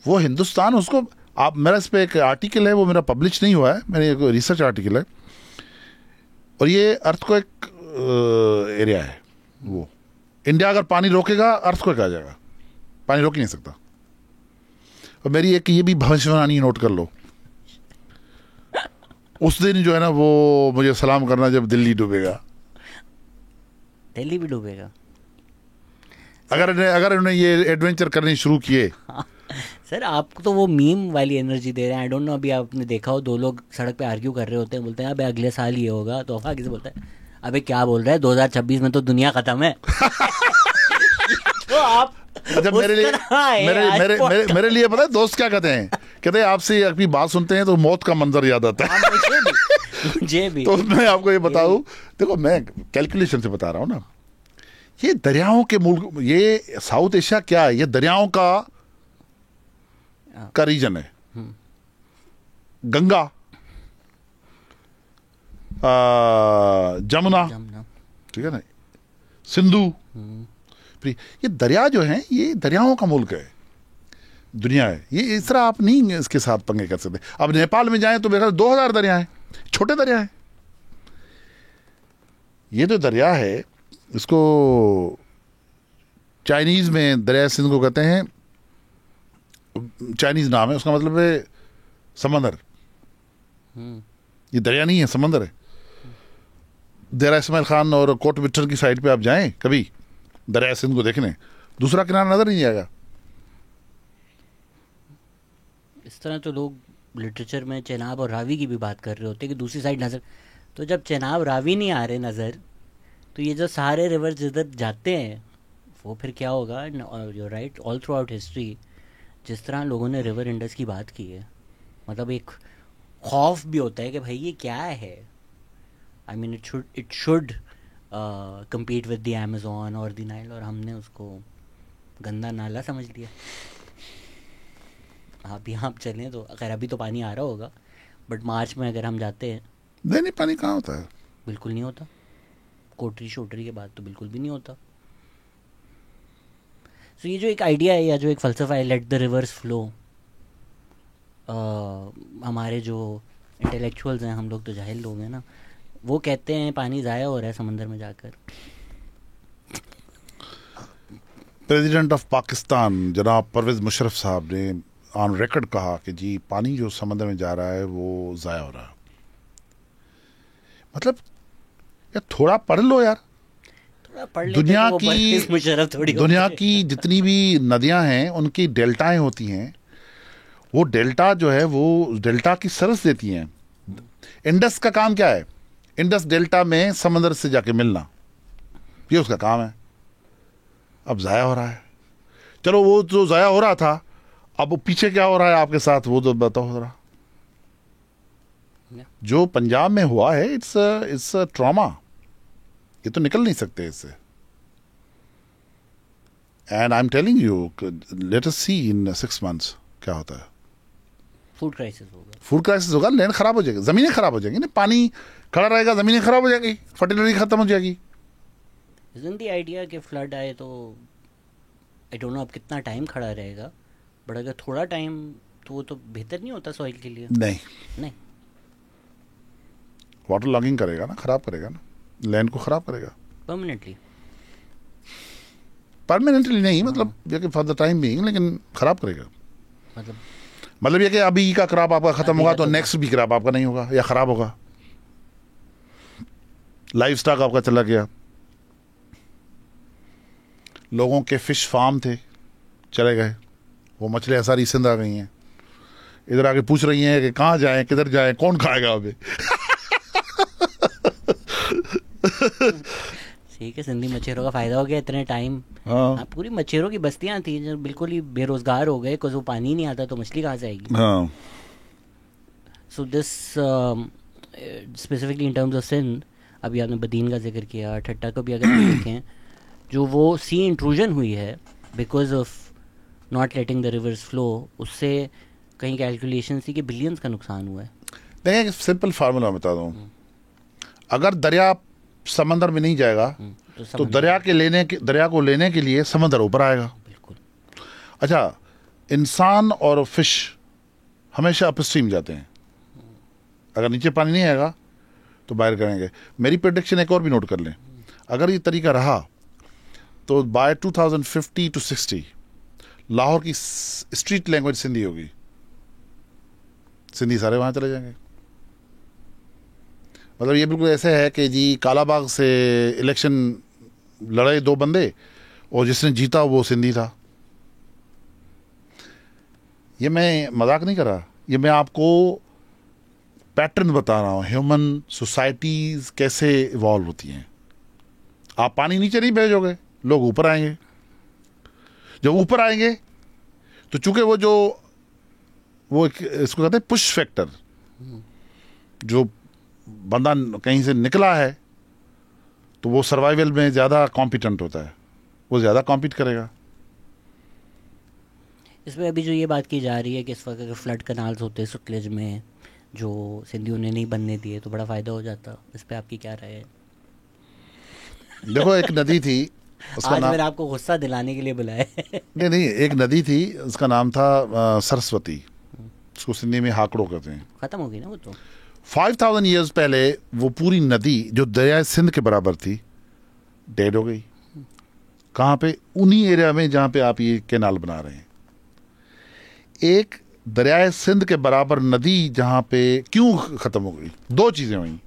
वो हिंदुस्तान उसको, आप, मेरा इस पे एक आर्टिकल है, वो मेरा पब्लिश नहीं हुआ है, मेरे एक रिसर्च आर्टिकल है, और ये अर्थक्वेक एरिया है। वो इंडिया अगर पानी रोकेगा अर्थक्वेक आ जाएगा, पानी रोक ही नहीं सकता। और मेरी एक ये भी भविष्यवाणी नोट कर लो, उस दिन जो है ना वो मुझे सलाम करना जब दिल्ली डूबेगा। दिल्ली भी डूबेगा? अगर इन्होंने ये एडवेंचर करने शुरू किए। सर आपको तो वो मीम वाली एनर्जी दे रहे हैं। आई डोंट नो, अभी आपने देखा हो, 2 लोग सड़क पे आर्ग्यू कर रहे होते हैं, बोलते हैं अबे अगले साल ये होगा, तो आगे से बोलता है अबे क्या बोल रहा है, 2026 में तो दुनिया खत्म है। तो आप अच्छा, मेरे लिए मेरे लिए पता है दोस्त क्या कहते हैं? कहते हैं आपसे अपनी बात सुनते हैं तो मौत का मंजर याद आता है। मुझे भी। तो मैं आपको ये बताऊं, देखो मैं कैलकुलेशन से बता रहा हूँ ना, ये दरियाओं के मुल्क, ये साउथ एशिया क्या है, ये दरियाओं का रीजन है। गंगा, जमुना, ठीक है ना, सिंधु, ये दरिया जो है ये दरियाओं का मुल्क है, दुनिया है। ये इस तरह आप नहीं इसके साथ पंगे कर सकते। अब नेपाल में जाएं तो मेरे ख्याल 2000 दरिया हैं, छोटे दरिया हैं। ये जो दरिया है इसको चाइनीज में दरिया सिंध को कहते हैं, चाइनीज नाम है उसका, मतलब है समंदर। ये दरिया नहीं है, समंदर है। दरिया इस्माइल खान और कोट बिट्टर की साइड पे आप जाएं कभी दरिया सिंध को देखने, दूसरा किनारा नजर नहीं आएगा। इस तरह तो लोग लिटरेचर में चेनाब और रावी की भी बात कर रहे होते हैं कि दूसरी साइड नजर, तो जब चेनाब रावी नहीं आ रहे नजर, तो ये जो सारे रिवर जिधर जाते हैं वो फिर क्या होगा? You right, all through out history जिस तरह लोगों ने रिवर इंडस की बात की है, मतलब एक खौफ भी होता है कि भाई ये क्या है। I mean it should compete with the Amazon और the Nile, और हमने उसको गंदा नाला समझ लिया। आप यहाँ चलें तो अगर अभी तो पानी आ रहा होगा, बट मार्च में अगर हम जाते हैं, नहीं पानी कहाँ होता है? बिल्कुल नहीं होता। कोटरी शोटरी के बाद तो बिल्कुल भी नहीं होता। सो ये जो एक आइडिया है या जो एक फ़लसफ़ा है, लेट द रिवर्स फ्लो, हमारे जो इंटेलेक्चुअल्स हैं, हम लोग तो जाहिल लोग हैं ना, वो कहते हैं पानी ज़ाया हो रहा है समंदर में जाकर। प्रेसिडेंट ऑफ पाकिस्तान जनाब परवेज़ मुशर्रफ साहब ने ऑन रिकॉर्ड कहा कि जी पानी जो समंदर में जा रहा है वो ज़ाया हो रहा है। मतलब यार थोड़ा पढ़ लो यार। दुनिया की जितनी भी नदियां हैं उनकी डेल्टाएं होती हैं, वो डेल्टा जो है वो डेल्टा की सरस देती हैं। इंडस का काम क्या है? इंडस डेल्टा में समंदर से जाके मिलना, ये उसका काम है। अब जाया हो रहा है, चलो वो जो जाया हो रहा था, अब वो पीछे क्या हो रहा है आपके साथ वो तो बताओ जरा। जो पंजाब में हुआ है इट्स ट्रॉमा, ये तो निकल नहीं सकते इससे। And I am telling you, let us see in 6 months क्या होता है। फूड क्राइसिस होगा, फूड क्राइसिस होगा, लैंड खराब हो जाएगी, जमीनें खराब हो जाएंगी ना, पानी खड़ा रहेगा, जमीनें खराब हो जाएगी, फर्टिलिटी खत्म हो जाएगी। Isn't the idea कि फ्लड आए तो आई डोंट नो अब कितना टाइम खड़ा रहेगा, बट अगर थोड़ा टाइम तो वो तो बेहतर नहीं होता सॉइल के लिए? नहीं, वाटर लॉगिंग करेगा ना, खराब करेगा ना, लैंड को खराब करेगा परमानेंटली नहीं, मतलब फॉर द टाइम बीइंग, लेकिन खराब करेगा। मतलब ये कि अभी का क्रॉप आपका खत्म होगा तो नेक्स्ट भी क्रॉप आपका नहीं होगा या खराब होगा। लाइफ स्टॉक आपका चला गया, लोगों के फिश फार्म थे चले गए, वो मछलियां सारी सिंध आ गई हैं, इधर आके पूछ रही हैं कि कहाँ जाएं, किधर जाएं, कौन खाएगा अभी। ठीक है, सिंधी मछेरों का फायदा हो गया इतने टाइम। हाँ, पूरी मछेरों की बस्तियां थी जो बिल्कुल ही बेरोजगार हो गए, बिकॉज वो पानी नहीं आता तो मछली कहाँ से आएगी। हाँ। So this specifically in terms of Sindh, अभी आपने बदीन का जिक्र किया, ठट्टा को भी अगर आप देखें, जो वो सी इंट्रूजन हुई है because of not letting the reverse flow, उससे कहीं कैलकुलेशन थी कि बिलियंस का नुकसान हुआ है। देखिए सिंपल फार्मूला बता दूं, अगर दरिया समंदर में नहीं जाएगा तो दरिया को लेने के लिए समंदर ऊपर आएगा। बिल्कुल। अच्छा, इंसान और फिश हमेशा अपस्ट्रीम जाते हैं, अगर नीचे पानी नहीं आएगा तो बाहर करेंगे। मेरी प्रेडिक्शन एक और भी नोट कर लें, अगर ये तरीका रहा तो बाय 2050 to 60 लाहौर की स्ट्रीट लैंग्वेज सिंधी होगी, सिंधी सारे वहां चले जाएंगे। मतलब ये बिल्कुल ऐसे है कि जी कालाबाग से इलेक्शन लड़े 2 बंदे और जिसने जीता वो सिंधी था। ये मैं मजाक नहीं कर रहा, ये मैं आपको पैटर्न बता रहा हूँ, ह्यूमन सोसाइटीज कैसे इवॉल्व होती हैं। आप पानी नीचे नहीं भेजोगे, लोग ऊपर आएंगे। जब ऊपर आएंगे तो चूंकि वो इसको कहते हैं पुश फैक्टर, जो बंदा कहीं से निकला है तो वो सर्वाइवल में ज़्यादा कॉम्पिटेंट होता है, वो ज़्यादा कॉम्पीट करेगा। इसमें अभी जो ये बात की जा रही है कि इस वक्त अगर फ्लड कनाल्स होते सतलुज में जो सिंधियों ने नहीं बनने दिए तो बड़ा फ़ायदा हो जाता, इस पर आपकी क्या राय है? देखो एक नदी थी, उसका आज नाम, मैंने आपको गुस्सा दिलाने के लिए बुलाया है। नहीं, एक नदी थी, उसका नाम था सरस्वती, उसको सिंधी में हाकड़ो कहते हैं। ख़त्म हो गई ना वो तो। 5000 ईयर्स पहले वो पूरी नदी जो दरिया सिंध के बराबर थी डेड हो गई। कहाँ पे? उन्हीं एरिया में जहाँ पे आप ये कैनाल बना रहे हैं। एक दरिया सिंध के बराबर नदी जहाँ पे क्यों ख़त्म हो गई? दो चीज़ें हुई,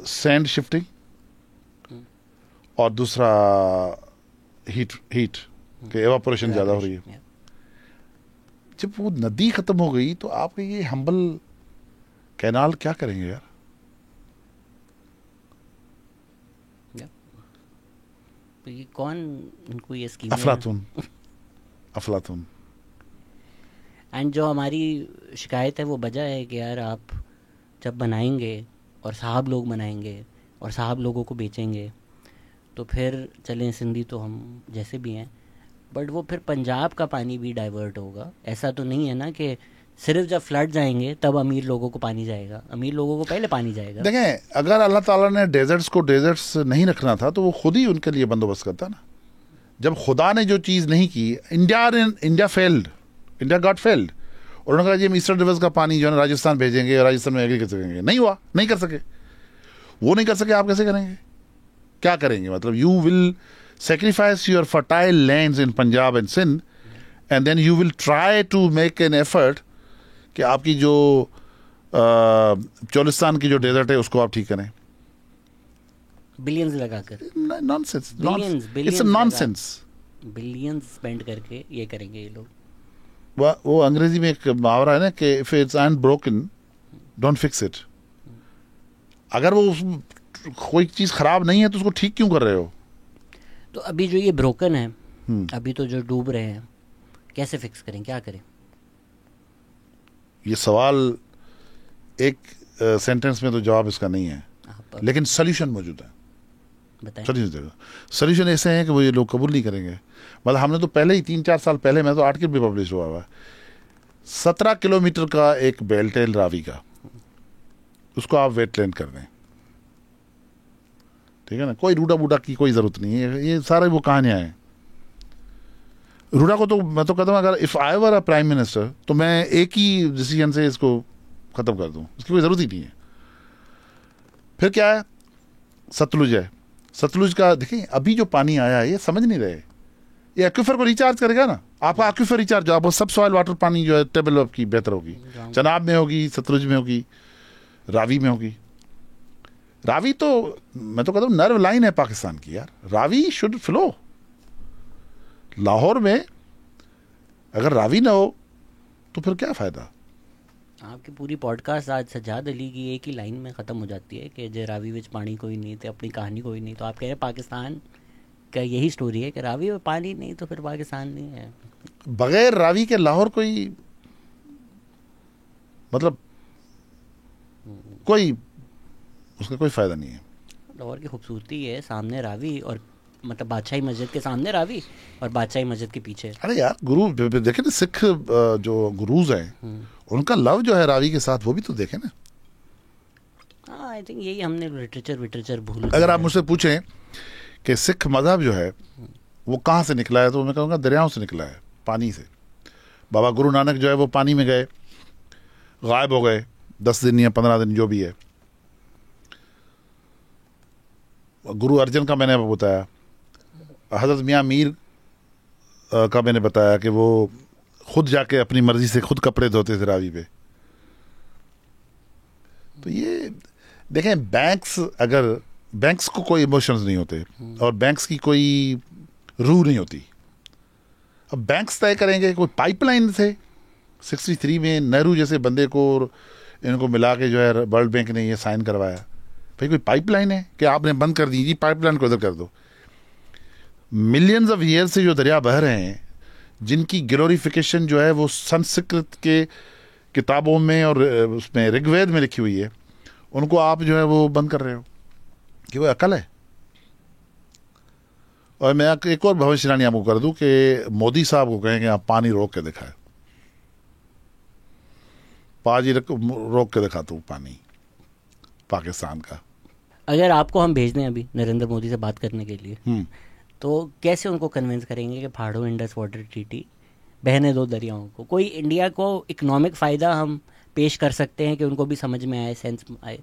सैंड शिफ्टिंग और दूसरा हीट के एवापोरेशन ज़्यादा हो रही है। जब वो नदी खत्म हो गई तो आपके ये हम्बल कैनाल क्या करेंगे यार? तो ये कौन इनको ये स्कीम? अफलातून। एंड जो हमारी शिकायत है वो वजह है कि यार आप जब बनाएंगे और साहब लोग बनाएंगे और साहब लोगों को बेचेंगे तो फिर चलें सिंधी तो हम जैसे भी हैं, बट वो फिर पंजाब का पानी भी डाइवर्ट होगा। ऐसा तो नहीं है ना कि सिर्फ जब फ्लड जाएंगे तब अमीर लोगों को पानी जाएगा, अमीर लोगों को पहले पानी जाएगा। देखें, अगर अल्लाह ताला ने डेजर्ट्स को डेजर्ट्स नहीं रखना था तो वो खुद ही उनके लिए बंदोबस्त करता ना। जब खुदा ने जो चीज़ नहीं की, इंडिया गॉट फेल्ड, और उन्होंने कहा जी हम ईस्टर्न रिवर्स का पानी जो है ना राजस्थान भेजेंगे और राजस्थान में एग्री कर सकेंगे, नहीं हुआ, नहीं कर सके। वो नहीं कर सके, आप कैसे करेंगे? क्या करेंगे? मतलब you will sacrifice your fertile lands in Punjab and Sindh and then you will try to make an effort कि आपकी जो चोलिस्तान की जो डेजर्ट है उसको आप ठीक करें। बिलियंस लगाकर, nonsense, billions it's a nonsense. Billions spend करके ये करेंगे ये लोग। वो अंग्रेजी में एक मुहावरा है ना कि if it's unbroken don't fix it. अगर वो कोई चीज़ खराब नहीं है तो उसको ठीक क्यों कर रहे हो? तो अभी जो ये ब्रोकन है, अभी तो जो डूब रहे हैं, कैसे फिक्स करें, क्या करें? ये सवाल एक सेंटेंस में तो जवाब इसका नहीं है, लेकिन सोल्यूशन मौजूद है। बताएं। सोल्यूशन ऐसे हैं कि वो ये लोग कबूल नहीं करेंगे। मतलब हमने तो पहले ही 3-4 साल पहले, मैं तो आर्टिकल भी पब्लिश हुआ हुआ है, 17 किलोमीटर का एक बेल्ट है रावी का, उसको आप वेटलैंड कर दें, ठीक है ना। कोई रूडा बूडा की कोई ज़रूरत नहीं है, ये सारे वो कहानियाँ हैं। रूडा को तो मैं तो कहता हूँ अगर if I were a prime minister तो मैं एक ही डिसीजन से इसको ख़त्म कर दूँ, इसकी कोई ज़रूरत ही नहीं है। फिर क्या है? सतलुज है, सतलुज का देखिए अभी जो पानी आया है ये समझ नहीं रहे, ये एक्विफर को रिचार्ज करेगा ना। आपका एक्विफर रिचार्ज, आपको सब सॉइल वाटर पानी जो है टेबल की बेहतर होगी, चनाब में होगी, सतलुज में होगी, रावी में होगी। रावी तो मैं तो कहता हूँ नर्व लाइन है पाकिस्तान की यार, रावी शुड फ्लो। लाहौर में अगर रावी ना हो तो फिर क्या फ़ायदा? आपकी पूरी पॉडकास्ट आज सज्जाद अली की एक ही लाइन में ख़त्म हो जाती है कि जे रावी विच पानी कोई नहीं तो अपनी कहानी कोई नहीं। तो आप कह रहे हैं पाकिस्तान का यही स्टोरी है कि रावी में पानी नहीं तो फिर पाकिस्तान नहीं है। बगैर रावी के लाहौर कोई मतलब कोई उसका कोई फ़ायदा नहीं है। लाहौर की खूबसूरती है सामने रावी, और मतलब बादशाही मस्जिद के सामने रावी और बादशाही मस्जिद के पीछे। अरे यार गुरु देखे ना, सिख जो गुरुज हैं उनका लव जो है रावी के साथ, वो भी तो देखे ना। हाँ, आई थिंक यही हमने लिटरेचर भूल। अगर आप मुझसे पूछें कि सिख मजहब जो है वो कहाँ से निकला है तो मैं कहूँगा दरियाओं से निकला है, पानी से। बाबा गुरु नानक जो है वो पानी में गए, गायब हो गए 10 दिन या 15 दिन जो भी है। गुरु अर्जन का मैंने बताया, हज़रत मियाँ मीर का मैंने बताया कि वो खुद जाके अपनी मर्जी से खुद कपड़े धोते थे रावी पे। तो ये देखें, बैंक्स अगर बैंक्स को कोई इमोशंस नहीं होते और बैंक्स की कोई रूह नहीं होती। अब बैंक्स तय करेंगे, कोई पाइपलाइन थे 63 में नेहरू जैसे बंदे को इनको मिला के जो है वर्ल्ड बैंक ने ये साइन करवाया। भाई कोई पाइपलाइन है कि आपने बंद कर दी जी, पाइपलाइन को इधर कर दो। मिलियंस ऑफ ईयर से जो दरिया बह रहे हैं, जिनकी ग्लोरिफिकेशन जो है वो संस्कृत के किताबों में और उसमें ऋग्वेद में लिखी हुई है, उनको आप जो है वो बंद कर रहे हो कि वो अकल है। और मैं एक और भविष्यवाणी आपको कर दूं कि मोदी साहब को कहेंगे आप पानी रोक के दिखाए, पाजी रोक के दिखा तू पानी पाकिस्तान का। अगर आपको हम भेज दें अभी नरेंद्र मोदी से बात करने के लिए, तो कैसे उनको कन्विंस करेंगे कि फाड़ो इंडस वाटर ट्रीटी, बहने दो दरियाओं को? कोई इंडिया को इकोनॉमिक फ़ायदा हम पेश कर सकते हैं कि उनको भी समझ में आए, सेंस आए?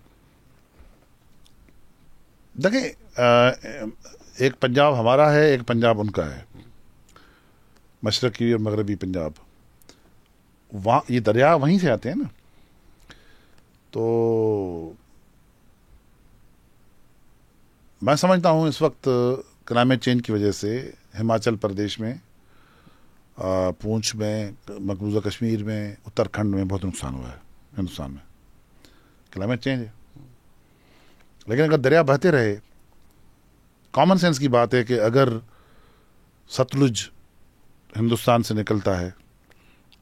देखें, एक पंजाब हमारा है, एक पंजाब उनका है, मशरकी और मगरबी पंजाब। वहाँ ये दरिया वहीं से आते हैं ना। तो मैं समझता हूँ इस वक्त क्लाइमेट चेंज की वजह से हिमाचल प्रदेश में, पूंछ में, मकबूजा कश्मीर में, उत्तराखंड में बहुत नुकसान हुआ है। हिंदुस्तान में क्लाइमेट चेंज है, लेकिन अगर दरिया बहते रहे, कॉमन सेंस की बात है कि अगर सतलुज हिंदुस्तान से निकलता है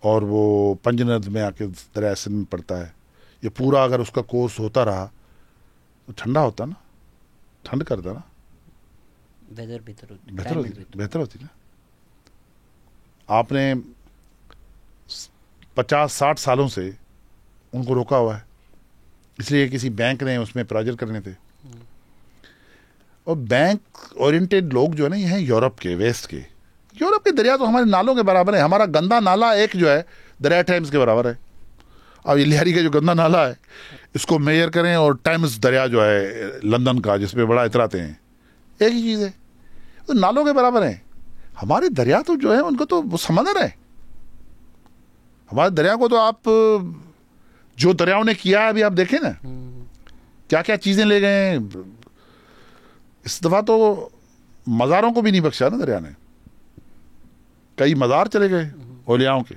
और वो पंजनद में आके दरिया सिंध में पड़ता है, ये पूरा अगर उसका कोर्स होता रहा तो ठंडा होता ना, ठंड करता ना, वेदर बेहतर होती ना। आपने 50-60 सालों से उनको रोका हुआ है, इसलिए किसी बैंक ने उसमें प्रेशर करने थे। और बैंक ओरिएंटेड लोग जो है ना, ये हैं यूरोप के, वेस्ट के। यूरोप के दरिया तो हमारे नालों के बराबर है। हमारा गंदा नाला एक जो है दरिया टेम्स के बराबर है। अब ये लिहारी का जो गंदा नाला है, इसको मेजर करें और टेम्स दरिया जो है लंदन का, जिसपे बड़ा इतराते हैं, एक ही चीज़ है, तो नालों के बराबर है। हमारे दरिया तो जो है उनको तो वो समंदर है। हमारे दरिया को तो आप, जो दरियाओं ने किया है अभी आप देखें ना, क्या क्या चीज़ें ले गए हैं। इस दफ़ा तो मज़ारों को भी नहीं बख्शा ना दरिया ने, कई मज़ार चले गए औलियाओं के।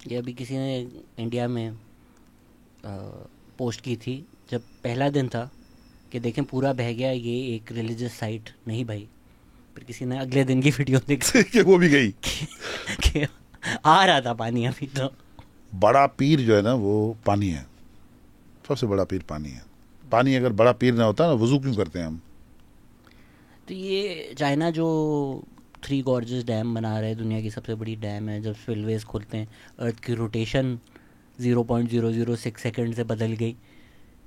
ये अभी किसी ने इंडिया में पोस्ट की थी जब पहला दिन था कि देखें पूरा बह गया, ये एक रिलीजियस साइट नहीं भाई। फिर किसी ने अगले दिन की वीडियो देखी कि वो भी गई कि आ रहा था पानी। अभी तो बड़ा पीर जो है ना वो पानी है, सबसे बड़ा पीर पानी है। पानी अगर बड़ा पीर ना होता ना, वजू क्यों करते हैं हम? तो ये चाइना जो 3 गॉर्जेस डैम बना रहे हैं, दुनिया की सबसे बड़ी डैम है, जब स्पिलवेज खोलते हैं अर्थ की रोटेशन 0.006 सेकंड से बदल गई,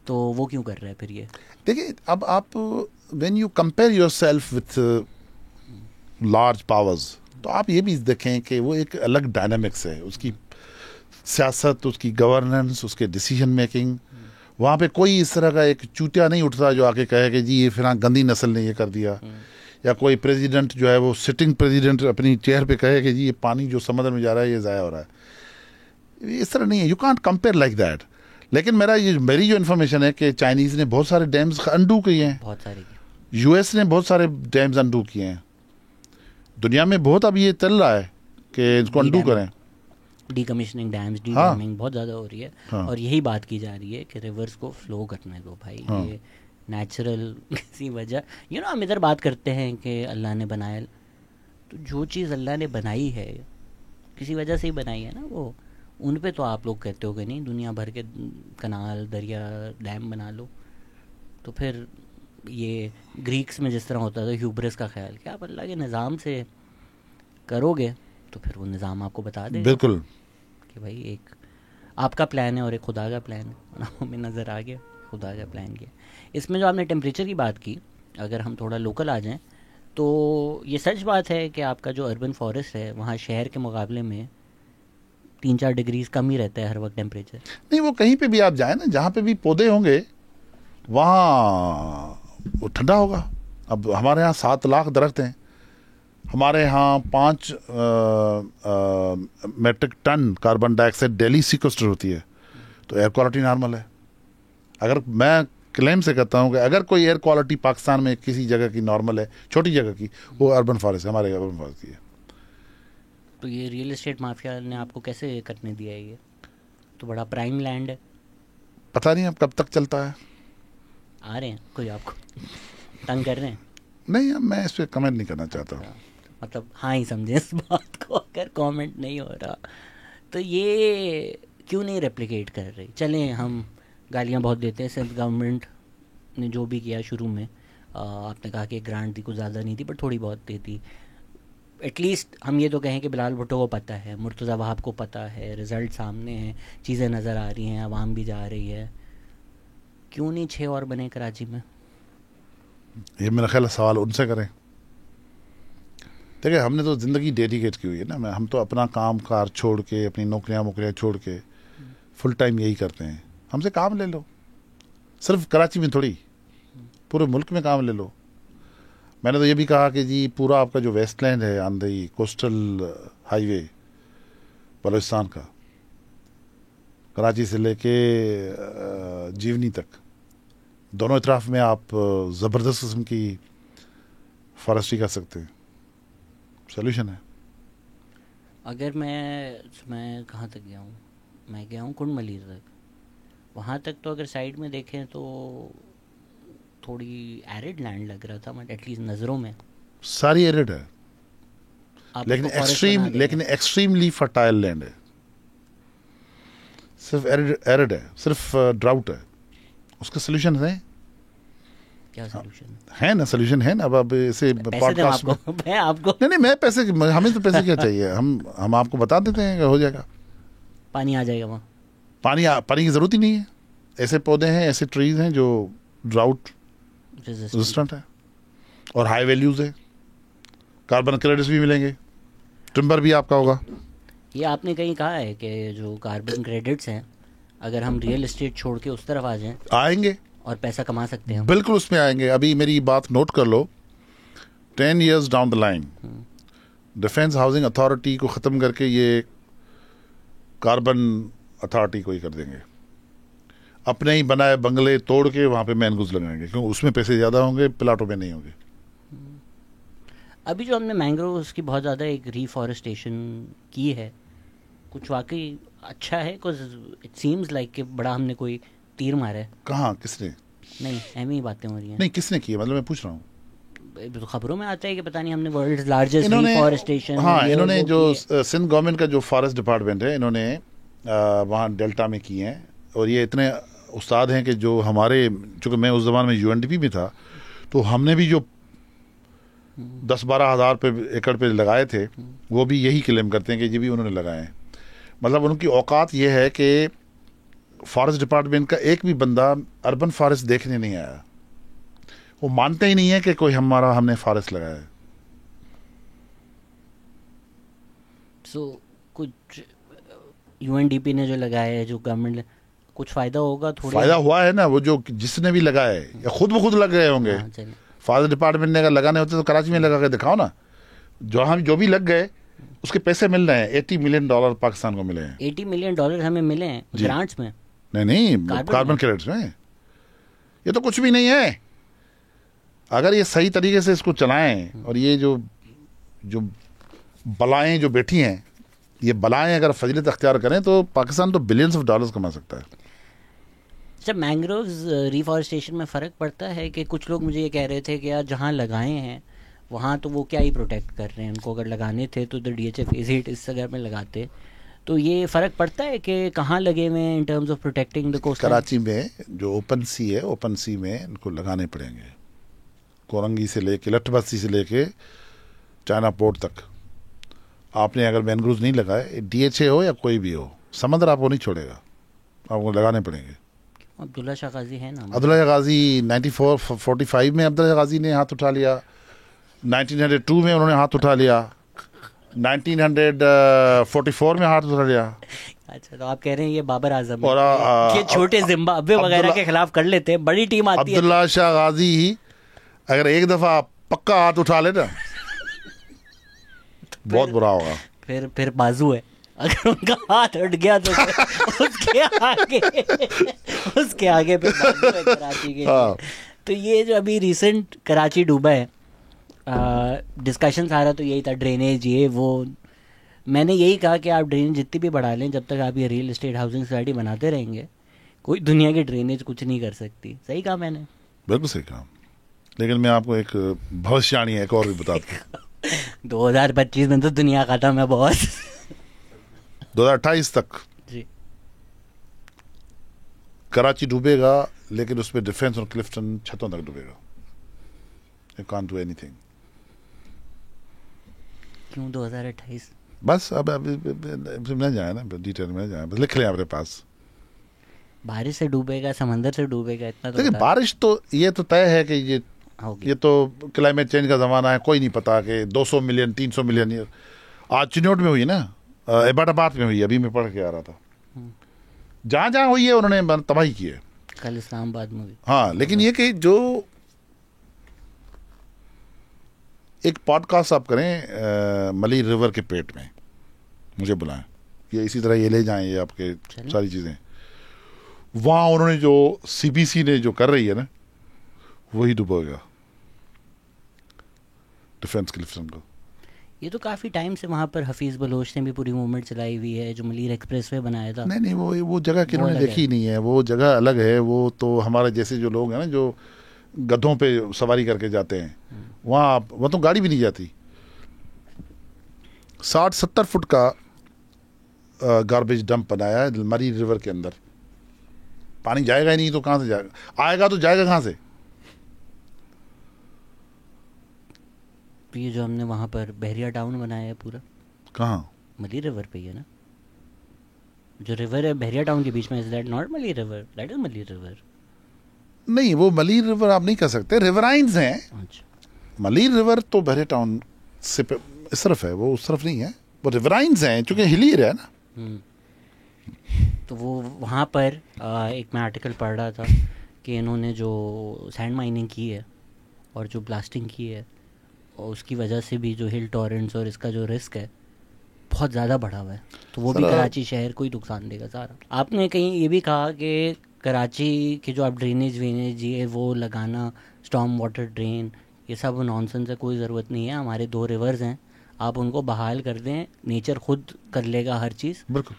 तो वो क्यों कर रहा है फिर ये? देखिए, अब आप when you compare yourself with large powers, तो आप ये भी देखें कि वो एक अलग डायनामिक्स है, उसकी सियासत, उसकी गवर्नेंस, उसके डिसीजन मेकिंग। वहाँ पे कोई इस तरह का एक चूतिया नहीं उठता जो आके कहे कि जी ये फिर गंदी नस्ल ने ये कर दिया, या कोई प्रेसिडेंट जो है वो सिटिंग प्रेसिडेंट अपनी चेयर पे कहे कि जी ये पानी जो समुद्र में जा रहा है ये ज़ाया हो रहा है। इस तरह नहीं है, you can't compare like that. लेकिन मेरी जो इन्फॉर्मेशन है कि चाइनीज़ ने बहुत सारे डैम्स अंडू किए हैं, बहुत सारे, यूएस ने बहुत सारे डैम्स अंडू किए हैं। दुनिया में बहुत अब ये चल रहा है कि इसको अंडू करें, डीकमिशनिंग डैम्स, हाँ, डीडैमिंग बहुत ज़्यादा हो रही है। हाँ, और यही बात की जा रही है कि रिवर्स को फ्लो करने दो भाई, हाँ, ये नेचुरल किसी वजह, हम इधर बात करते हैं कि अल्लाह ने बनाया, तो जो चीज़ अल्लाह ने बनाई है किसी वजह से ही बनाई है ना, वो उन पे तो आप लोग कहते हो कि नहीं दुनिया भर के कनाल, दरिया, डैम बना लो। तो फिर ये ग्रीक्स में जिस तरह होता था ह्यूब्रिस का ख्याल कि आप अल्लाह के निज़ाम से करोगे तो फिर वो निज़ाम आपको बता देगा बिल्कुल कि भाई एक आपका प्लान है और एक खुदा का प्लान है। हमें नज़र आ गया खुदा का प्लान क्या। इसमें जो आपने टेम्परेचर की बात की, अगर हम थोड़ा लोकल आ जाएं तो ये सच बात है कि आपका जो अर्बन फॉरेस्ट है वहाँ शहर के मुकाबले में 3-4 डिग्रीज कम ही रहता है हर वक्त टेम्परेचर। नहीं, वो कहीं पे भी आप जाए ना, जहाँ पे भी पौधे होंगे वहाँ वो ठंडा होगा। अब हमारे यहाँ 7 लाख दरख्त हैं, हमारे यहाँ 5 metric ton carbon dioxide daily sequester होती है, तो एयर क्वालिटी नॉर्मल है। अगर मैं क्लेम से कहता हूँ कि अगर कोई एयर क्वालिटी पाकिस्तान में किसी जगह की नॉर्मल है, छोटी जगह की, वो अर्बन फॉरेस्ट, हमारे अर्बन फॉरेस्ट की है। तो ये रियल एस्टेट माफिया ने आपको कैसे करने दिया है? ये तो बड़ा प्राइम लैंड है। पता नहीं अब कब तक चलता है। आ रहे हैं कोई आपको तंग कर रहे हैं? नहीं, अब मैं इस पर कमेंट नहीं करना चाहता। मतलब हाँ ही समझे इस बात को, अगर कमेंट नहीं हो रहा तो ये क्यों नहीं रेप्लिकेट कर रही? चलें, हम गालियाँ बहुत देते हैं, सिर्फ गवर्नमेंट ने जो भी किया शुरू में, आपने कहा कि ग्रांट दी, कुछ ज़्यादा नहीं थी पर थोड़ी बहुत दी थी। एटलीस्ट हम ये तो कहें कि बिलाल भुट्टो को पता है, मुर्तज़ा वहाब को पता है, रिज़ल्ट सामने हैं, चीज़ें नज़र आ रही हैं, आवाम भी जा रही है, क्यों नहीं 6 और बने कराची में? ये मेरा ख्याल सवाल उनसे करें। देखिए, हमने तो ज़िंदगी डेडिकेट की हुई है ना, हम तो अपना काम कार छोड़ के, अपनी नौकरियाँ छोड़ के फुल टाइम यही करते हैं। हमसे काम ले लो, सिर्फ कराची में थोड़ी, पूरे मुल्क में काम ले लो। मैंने तो ये भी कहा कि जी पूरा आपका जो वेस्टलैंड है on the coastal highway Balochistan का, कराची से लेके जीवनी तक, दोनों तरफ में आप ज़बरदस्त किस्म की फॉरेस्ट्री कर सकते हैं। सोल्यूशन है। अगर मैं कहाँ तक गया हूँ? मैं गया हूँ कुंड मलीर तक। वहाँ तक तो अगर साइड में देखें तो थोड़ी एरिड लैंड लग रहा था, बट एटलीस्ट नज़रों में सारी एरिड है, लेकिन एक्सट्रीमली फर्टाइल लैंड है। सिर्फ एरिड है, सिर्फ ड्राउट है। उसका सोल्यूशन है। क्या सॉल्यूशन है ना? सोल्यूशन है ना। अब इसे पॉडकास्ट में मैं आपको नहीं, मैं पैसे, हमें तो पैसे क्या चाहिए, हम आपको बता देते हैं कि हो जाएगा। पानी आ जाएगा वहाँ। पानी की जरूरत ही नहीं है। ऐसे पौधे हैं, ऐसे ट्रीज हैं जो ड्राउट रेजिस्टेंट है और हाई वैल्यूज है। कार्बन क्रेडिट्स भी मिलेंगे, टिम्बर भी आपका होगा। ये आपने कहीं कहा है कि जो कार्बन क्रेडिट्स हैं, अगर हम रियल एस्टेट छोड़ के उस तरफ आ जाएं, आएंगे और पैसा कमा सकते हैं। बिल्कुल उसमें आएंगे। अभी मेरी बात नोट कर लो, 10 years down the line defence housing authority को ख़त्म करके ये कार्बन अथॉरिटी को ही कर देंगे। अपने ही बनाए बंगले तोड़ के वहाँ पे मैनग्रोव्स लगाएंगे, क्योंकि उसमें पैसे ज़्यादा होंगे, प्लाटों में नहीं होंगे। अभी जो हमने मैंग्रोव्स की बहुत ज़्यादा एक रीफॉरेस्टेशन की है, कुछ वाकई अच्छा है? कुछ इट सीम्स लाइक कि बड़ा हमने कोई तीर मारा है। कहाँ, किसने? नहीं, एम ही बातें हो रही हैं। नहीं, किसने की है, मतलब मैं पूछ रहा हूँ। तो खबरों में आता है कि पता नहीं हमने वर्ल्ड लार्जेस्ट रीफॉरेस्टेशन। हाँ, इन्होंने जो सिंध गवर्नमेंट का जो फॉरेस्ट डिपार्टमेंट है, इन्होंने वहाँ डेल्टा में किए हैं। और ये इतने उस्ताद हैं कि जो हमारे, चूँकि मैं उस ज़माने में यूएनडीपी में था, तो हमने भी जो 10-12 हज़ार पे एकड़ पे लगाए थे, वो भी यही क्लेम करते हैं कि ये भी उन्होंने लगाए हैं। मतलब उनकी औकात ये है कि फॉरेस्ट डिपार्टमेंट का एक भी बंदा अर्बन फॉरेस्ट देखने नहीं आया। वो मानते ही नहीं है कि कोई हमने फॉरेस्ट लगाया है। कुछ यूएनडीपी ने जो लगाया है, जो गवर्नमेंट ने, कुछ फायदा होगा? थोड़ा फायदा हुआ है ना। वो जो जिसने भी लगाया है, या खुद ब खुद लग गए होंगे। फॉरेस्ट डिपार्टमेंट ने अगर लगाने होते तो कराची में लगा के दिखाओ ना। जो भी लग गए उसके पैसे मिल रहे हैं। $80 मिलियन पाकिस्तान को मिले हैं। $80 मिलियन हमें मिले हैं ग्रांट्स में? नहीं, कार्बन क्रेडिट्स में। ये तो कुछ भी नहीं है। अगर ये सही तरीके से इसको चलाएं, और ये जो बलाएं जो बैठी हैं, ये बलाएं अगर फजीलत अख्तियार करें, तो पाकिस्तान तो बिलियंस ऑफ डॉलर्स कमा सकता है। जब मैंग्रोव्स रिफॉरेस्टेशन में फ़र्क पड़ता है कि कुछ लोग मुझे ये कह रहे थे कि यार जहाँ लगाए हैं वहाँ तो वो क्या ही प्रोटेक्ट कर रहे हैं, उनको अगर लगाने थे तो DHA फेज हिट इस जगह में लगाते। तो ये फ़र्क पड़ता है कि कहाँ लगे हुए हैं in terms of protecting the coast? Karachi में जो ओपन सी है, ओपन सी में इनको लगाने पड़ेंगे। कोरंगी से लेके लट्ठबस्ती से लेके चाइना पोर्ट तक आपने अगर मैनग्रोव्स नहीं लगाए, DHA हो या कोई भी हो, समंदर आपको नहीं छोड़ेगा, आपको लगाने पड़ेंगे। अब्दुल्ला शाह गाजी है ना? अब्दुल्ला शाह गाजी 1945 में अब्दुल्ला शाह गाजी ने हाथ उठा लिया। 1902 में उन्होंने हाथ उठा लिया। 1944 में हाथ उठा लिया। अच्छा, तो आप कह रहे हैं ये बाबर आजम और ये छोटे जिम्बाब्वे वगैरह के खिलाफ कर लेते हैं, बड़ी टीम आती है। अब्दुल्ला शाह गाजी ही अगर एक दफा पक्का हाथ उठा ले ना, बहुत बुरा होगा। फिर बाजू है, अगर उनका हाथ हट गया तो उसके आगे उसके आगे फिर बाजू है कराची के लिए। तो ये जो अभी रिसेंट कराची डूबा है, डिस्कशन सारा तो यही था, ड्रेनेज ये वो। मैंने यही कहा कि आप ड्रेनेज जितनी भी बढ़ा लें, जब तक आप ये रियल एस्टेट हाउसिंग सोसाइटी बनाते रहेंगे, कोई दुनिया की ड्रेनेज कुछ नहीं कर सकती। सही कहा मैंने? बिल्कुल सही कहा। लेकिन मैं आपको एक भविष्यवाणी एक और भी बता दूं 2025 में तो दुनिया खत्म है बॉस। 2028 तक जी कराची डूबेगा, लेकिन उसमें डिफेंस और क्लिफ्टन छतों तक डूबेगा। You can't do anything. क्यों 2028? बस अब न जाए ना, डिटेल में जाए, बस लिख लें अपने पास। बारिश से डूबेगा, समंदर से डूबेगा, इतना तो लेकिन बता। बारिश तो ये तो तय है कि होगी। ये तो क्लाइमेट चेंज का जमाना है, कोई नहीं पता कि 200 मिलियन 300 मिलियन ईयर। आज चिन्नौट में हुई ना, एबाटाबाद में हुई, अभी मैं पढ़ के आ रहा था। जहां जहां हुई है उन्होंने तबाही की है। कल इस्लामाबाद में हुई। हाँ, लेकिन ये कि जो एक पॉडकास्ट आप करें मली रिवर के पेट में, मुझे बुलाएं, ये इसी तरह ये ले जाएं ये आपके सारी चीजें। वहां उन्होंने जो सीबीसी ने जो कर रही है ना, वही डुबोएगा डिफेंस क्लिफ्टन को। ये तो काफ़ी टाइम से वहाँ पर हफीज़ बलोच ने भी पूरी मूवमेंट चलाई हुई है, जो मलीर एक्सप्रेसवे बनाया था। नहीं, वो जगह किन्होंने देखी नहीं है, वो जगह अलग है। वो तो हमारे जैसे जो लोग हैं ना, जो गधों पे सवारी करके जाते हैं, वहाँ तो गाड़ी भी नहीं जाती। 60-70 फुट का गार्बेज डंप बनाया है मरी रिवर के अंदर। पानी जाएगा ही नहीं तो कहाँ से जाएगा? आएगा तो जाएगा कहाँ से? ये जो हमने वहाँ पर बहरिया टाउन बनाया है पूरा, कहाँ? मली रिवर पे ही है ना, जो रिवर है बहरिया टाउन के बीच में। इज दैट नॉट मली रिवर? दैट इज मली रिवर। नहीं, वो मलीर रिवर आप नहीं कह सकते, रिवराइंस हैं। अच्छा। मलीर रिवर तो बहरे टाउन से इस तरफ है, वो उस तरफ नहीं है, वो रिवराइंस हैं, चूंकि हिली एरिया है ना। तो वो वहाँ पर एक मैं आर्टिकल पढ़ रहा था कि इन्होंने जो सैंड माइनिंग की है और जो ब्लास्टिंग की है, और उसकी वजह से भी जो हिल टॉरेंट्स और इसका जो रिस्क है बहुत ज़्यादा बढ़ा हुआ है। तो वो भी कराची शहर को ही नुकसान देगा सारा। आपने कहीं ये भी कहा कि कराची के जो आप ड्रेनेज वेनेज ये वो लगाना, स्टॉर्म वाटर ड्रेन, ये सब नॉनसेंस है, कोई ज़रूरत नहीं है। हमारे 2 रिवर्स हैं, आप उनको बहाल कर दें, नेचर खुद कर लेगा हर चीज़। बिल्कुल।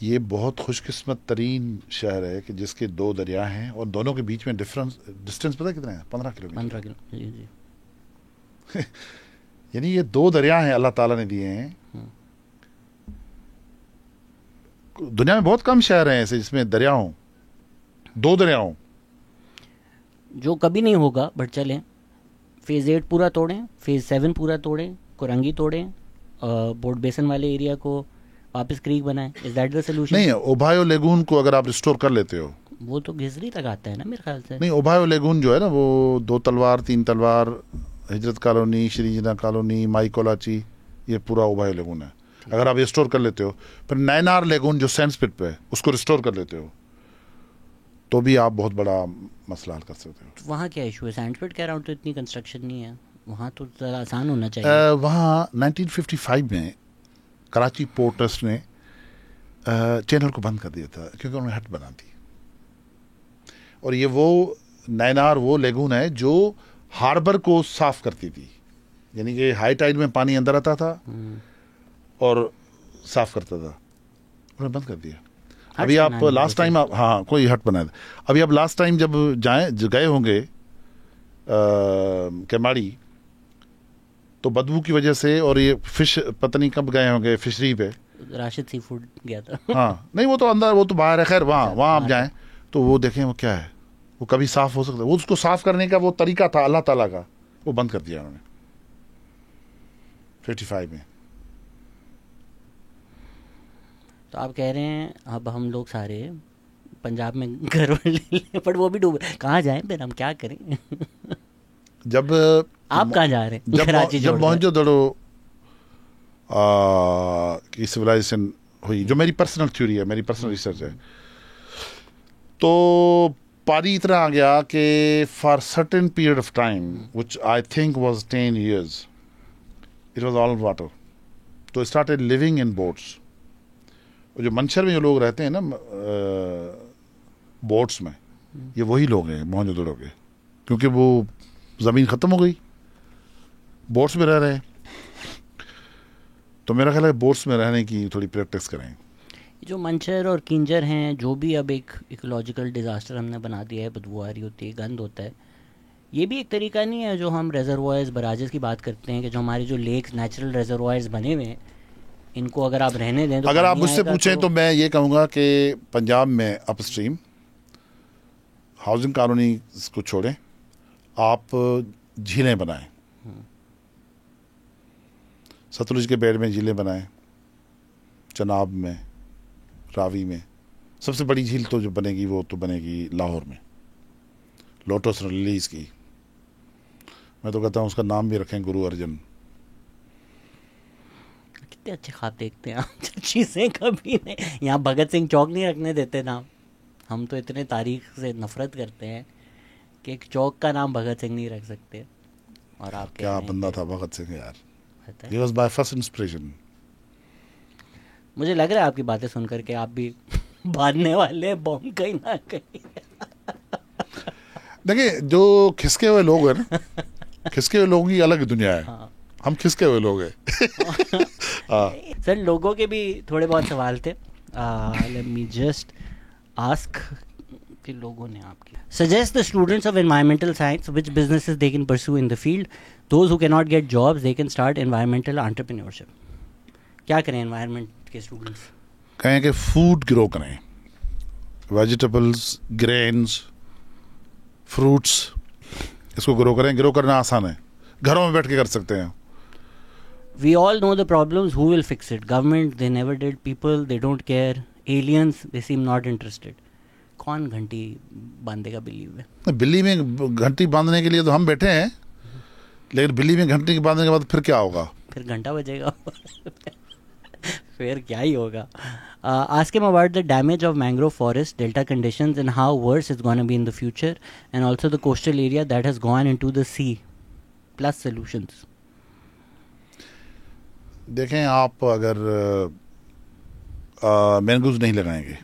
ये बहुत खुशकिस्मत तरीन शहर है कि जिसके 2 दरिया हैं और दोनों के बीच में डिस्टेंस पता है कितना है? 15 किलोमीटर। 15 किलो। जी जी। यानी ये 2 दरिया हैं अल्लाह ताला ने दिए हैं। दुनिया में बहुत कम शहर हैं ऐसे जिसमें दरिया हो, 2 दरिया हो। जो कभी नहीं होगा, बट चलें, फेज़ 8 पूरा तोड़ें, फेज़ 7 पूरा तोड़ें, कुरंगी तोड़ें, बोर्ड बेसन वाले एरिया को वापस क्रीक बनाएं। Is that the solution? नहीं, ओबायो लेगून को अगर आप रिस्टोर कर लेते हो, वो तो घिसरी लगाता है ना मेरे ख्याल से। नहीं, ओबायो लेगून जो है ना, वो 2 तलवार 3 तलवार, हिजरत कॉलोनी, श्रीजना कॉलोनी, माई कोलाची, ये पूरा ओबायो लेगून है। अगर आप रिस्टोर कर लेते हो, फिर नैनार लेगून जो सैंडस्पिट पे है उसको रिस्टोर कर लेते हो, तो भी आप बहुत बड़ा मसला हल कर सकते हो। वहाँ क्या इशू है? सैंडस्पिट कह रहा हूँ तो इतनी कंस्ट्रक्शन नहीं है वहाँ, तो ज़रा आसान होना चाहिए। वहाँ 1955 में कराची पोर्ट ट्रस्ट ने चैनल को बंद कर दिया था क्योंकि उन्होंने हट बना दी। और ये वो नैनार वो लेगून है जो हार्बर को साफ करती थी, यानी कि हाई टाइड में पानी अंदर आता था और साफ करता था, उन्होंने बंद कर दिया। अभी आप लास्ट टाइम आप, हाँ, कोई हट बनाया था। अभी आप लास्ट टाइम जब गए होंगे केमाड़ी, तो बदबू की वजह से, और ये फिश पता नहीं कब गए होंगे फिशरी पे, राशिद सी फूड गया था। हाँ, नहीं, वो तो अंदर, वो तो बाहर है। खैर, वहाँ आप जाएं तो वो देखें वो क्या है, वो कभी साफ हो सकता है। वो उसको साफ करने का वो तरीका था अल्लाह ताला का, वो बंद कर दिया उन्होंने 55 में। तो आप कह रहे हैं अब हम लोग सारे पंजाब में घर ले लें, बट वो भी डूबे, कहाँ जाएं फिर हम, क्या करें? जब आप कहाँ जा रहे हैं? जब मोहनजोदड़ो की सिविलाइजेशन हुई, जो मेरी पर्सनल थ्योरी है, मेरी पर्सनल रिसर्च है, तो पानी इतना आ गया कि for certain period of time which I think was 10 years, it was all water, तो स्टार्टेड लिविंग इन बोट्स। और जो मंशर में जो लोग रहते हैं ना, बोट्स में, ये वही लोग हैं मोहनजोदड़ो के, क्योंकि वो ज़मीन ख़त्म हो गई, बोट्स में रह रहे हैं। तो मेरा ख्याल है बोट्स में रहने की थोड़ी प्रैक्टिस करें। जो मंचर और किंजर हैं, जो भी अब एक इकोलॉजिकल डिज़ास्टर हमने बना दिया है, बदबू आ रही होती है, गंद होता है, ये भी एक तरीका नहीं है? जो हम रेजरवॉयर्स, बराजेस की बात करते हैं कि जो हमारे जो लेक्स, नेचुरल रेजरवॉयर्स बने हुए हैं, इनको अगर आप रहने दें तो अगर आप मुझसे पूछें तो मैं ये कहूँगा कि पंजाब में अपस्ट्रीम हाउसिंग कॉलोनी को छोड़ें, आप झीलें बनाएं, सतलुज के बेड में झीलें बनाएं, चनाब में, रावी में। सबसे बड़ी झील तो जो बनेगी वो तो बनेगी लाहौर में, लोटस रिलीज की। मैं तो कहता हूँ उसका नाम भी रखें गुरु अर्जन। कितने अच्छे ख्वाब देखते हैं आप। चीज़ें कभी नहीं, यहाँ भगत सिंह चौक नहीं रखने देते नाम। हम तो इतने तारीख से नफरत करते हैं कि एक चौक का नाम भगत सिंह नहीं रख सकते। और आप क्या बंदा था भगत सिंह यार, he was my first inspiration। मुझे लग रहा है आपकी बातें सुनकर के आप भी बांधने वाले बॉम्ब कहीं ना कहीं। देखिए जो खिसके हुए लोग हैं ना, खिसके हुए लोगों की अलग दुनिया है। हाँ। हम खिसके हुए लोग हैं। सर लोगों के भी थोड़े बहुत सवाल थे। लेट मी जस्ट आस्क कि लोगों ने आपकी suggest the students of environmental science which businesses they can pursue in the field. Those who cannot get jobs they can start environmental entrepreneurship. क्या करें environment के students? कहें कि फूड ग्रो करें, वेजिटेबल्स, ग्रेन्स, फ्रूट्स, इसको ग्रो करें। ग्रो करना आसान है, घरों में बैठ के कर सकते हैं। We all know the problems. Who will fix it? Government, they never did. People, they don't care. Aliens, they seem not interested. कौन घंटी बांधेगा बिल्ली में? बिल्ली में घंटी बांधने के लिए तो हम बैठे हैं, लेकिन बिल्ली में घंटी बांधने के बाद फिर क्या होगा? फिर घंटा बजेगा। फिर क्या ही होगा? Ask him about the damage of mangrove forest, delta conditions and how worse it's going to be in the future, and also the coastal area that has gone into the sea, plus solutions. देखें, आप अगर मैंग्रोव्स नहीं लगाएंगे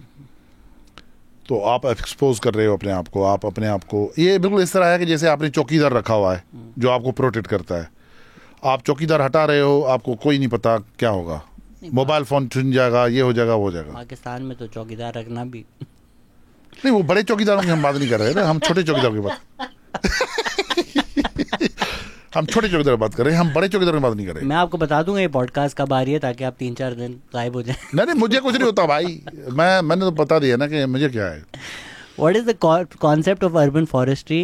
तो आप एक्सपोज कर रहे हो अपने आप को। आप अपने आप को, ये बिल्कुल इस तरह है कि जैसे आपने चौकीदार रखा हुआ है जो आपको प्रोटेक्ट करता है। आप चौकीदार हटा रहे हो, आपको कोई नहीं पता क्या होगा, मोबाइल फोन छुन जाएगा, ये हो जाएगा, वो हो जाएगा। पाकिस्तान में तो चौकीदार रखना भी नहीं, वो बड़े चौकीदारों की हम बात नहीं कर रहे हैं, हम छोटे चौकीदारों की बात हम छोटे चौकीदार की बात कर रहे हैं, हम बड़े चौकीदारों की बात नहीं कर रहे। मैं आपको बता दूंगा ये पॉडकास्ट कब आ रही है ताकि आप 3-4 दिन गायब हो जाएं। नहीं, मुझे कुछ नहीं होता भाई, मैंने तो बता दिया ना कि मुझे क्या है। What is the concept of urban forestry?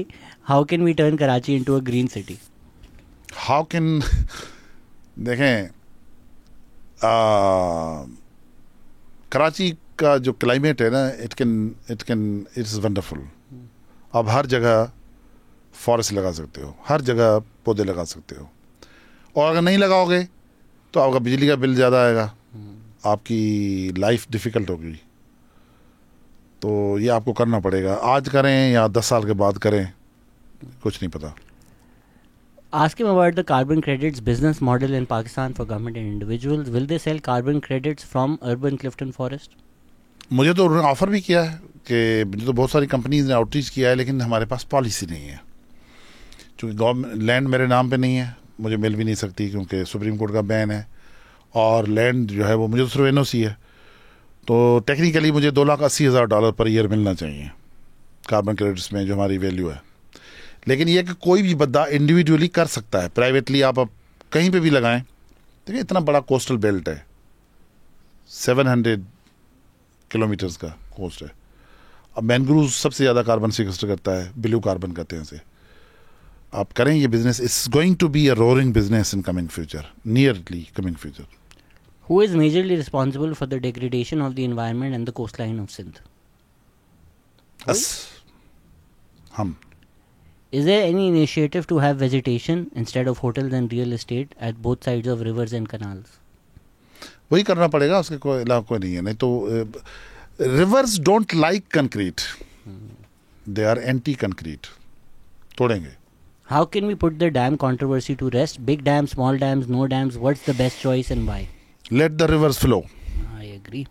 How can we turn Karachi into a green city? How can देखें, कराची का जो क्लाइमेट है ना, इट्स वंडरफुल। अब हर जगह फॉरेस्ट लगा सकते हो, हर जगह पौधे लगा सकते हो, और अगर नहीं लगाओगे तो आपका बिजली का बिल ज़्यादा आएगा, आपकी लाइफ डिफ़िकल्ट होगी। तो ये आपको करना पड़ेगा, आज करें या 10 साल के बाद करें, कुछ नहीं पता। Ask him about the carbon credits business model in Pakistan for government and individuals. Will they sell carbon credits from urban Clifton Forest? मुझे तो उन्होंने ऑफ़र भी किया है कि मुझे तो बहुत सारी कंपनीज ने आउटरीच किया है, लेकिन हमारे पास पॉलिसी नहीं है। क्योंकि गवर्नमेंट लैंड मेरे नाम पे नहीं है, मुझे मिल भी नहीं सकती क्योंकि सुप्रीम कोर्ट का बैन है, और लैंड जो है वो मुझे तो सिर्फ NOC है। तो टेक्निकली मुझे $2,80,000 पर ईयर मिलना चाहिए कार्बन क्रेडिट्स में, जो हमारी वैल्यू है। लेकिन ये कि कोई भी बंदा इंडिविजुअली कर सकता है, प्राइवेटली आप कहीं पे भी लगाएं। देखिए, इतना बड़ा कोस्टल बेल्ट है, 700 किलोमीटर्स का कोस्ट है। अब मैंग्रोव सबसे ज़्यादा कार्बन सिक्वेस्टर करता है, ब्लू कार्बन कहते हैं इसे। आप करें ये business, it's going to be a roaring business in coming future, nearly coming future. Who is majorly responsible for the degradation of the environment and the coastline of Sindh? Us, हम। Is there any initiative to have vegetation instead of hotels and real estate at both sides of rivers and canals? वही करना पड़ेगा, उसके कोई अलावा कोई नहीं है। नहीं तो rivers don't like concrete, they are anti concrete, तोड़ेंगे। How can we put the dam controversy to rest? Big dams, small dams, no dams. What's the best choice and why? Let the rivers flow. I agree.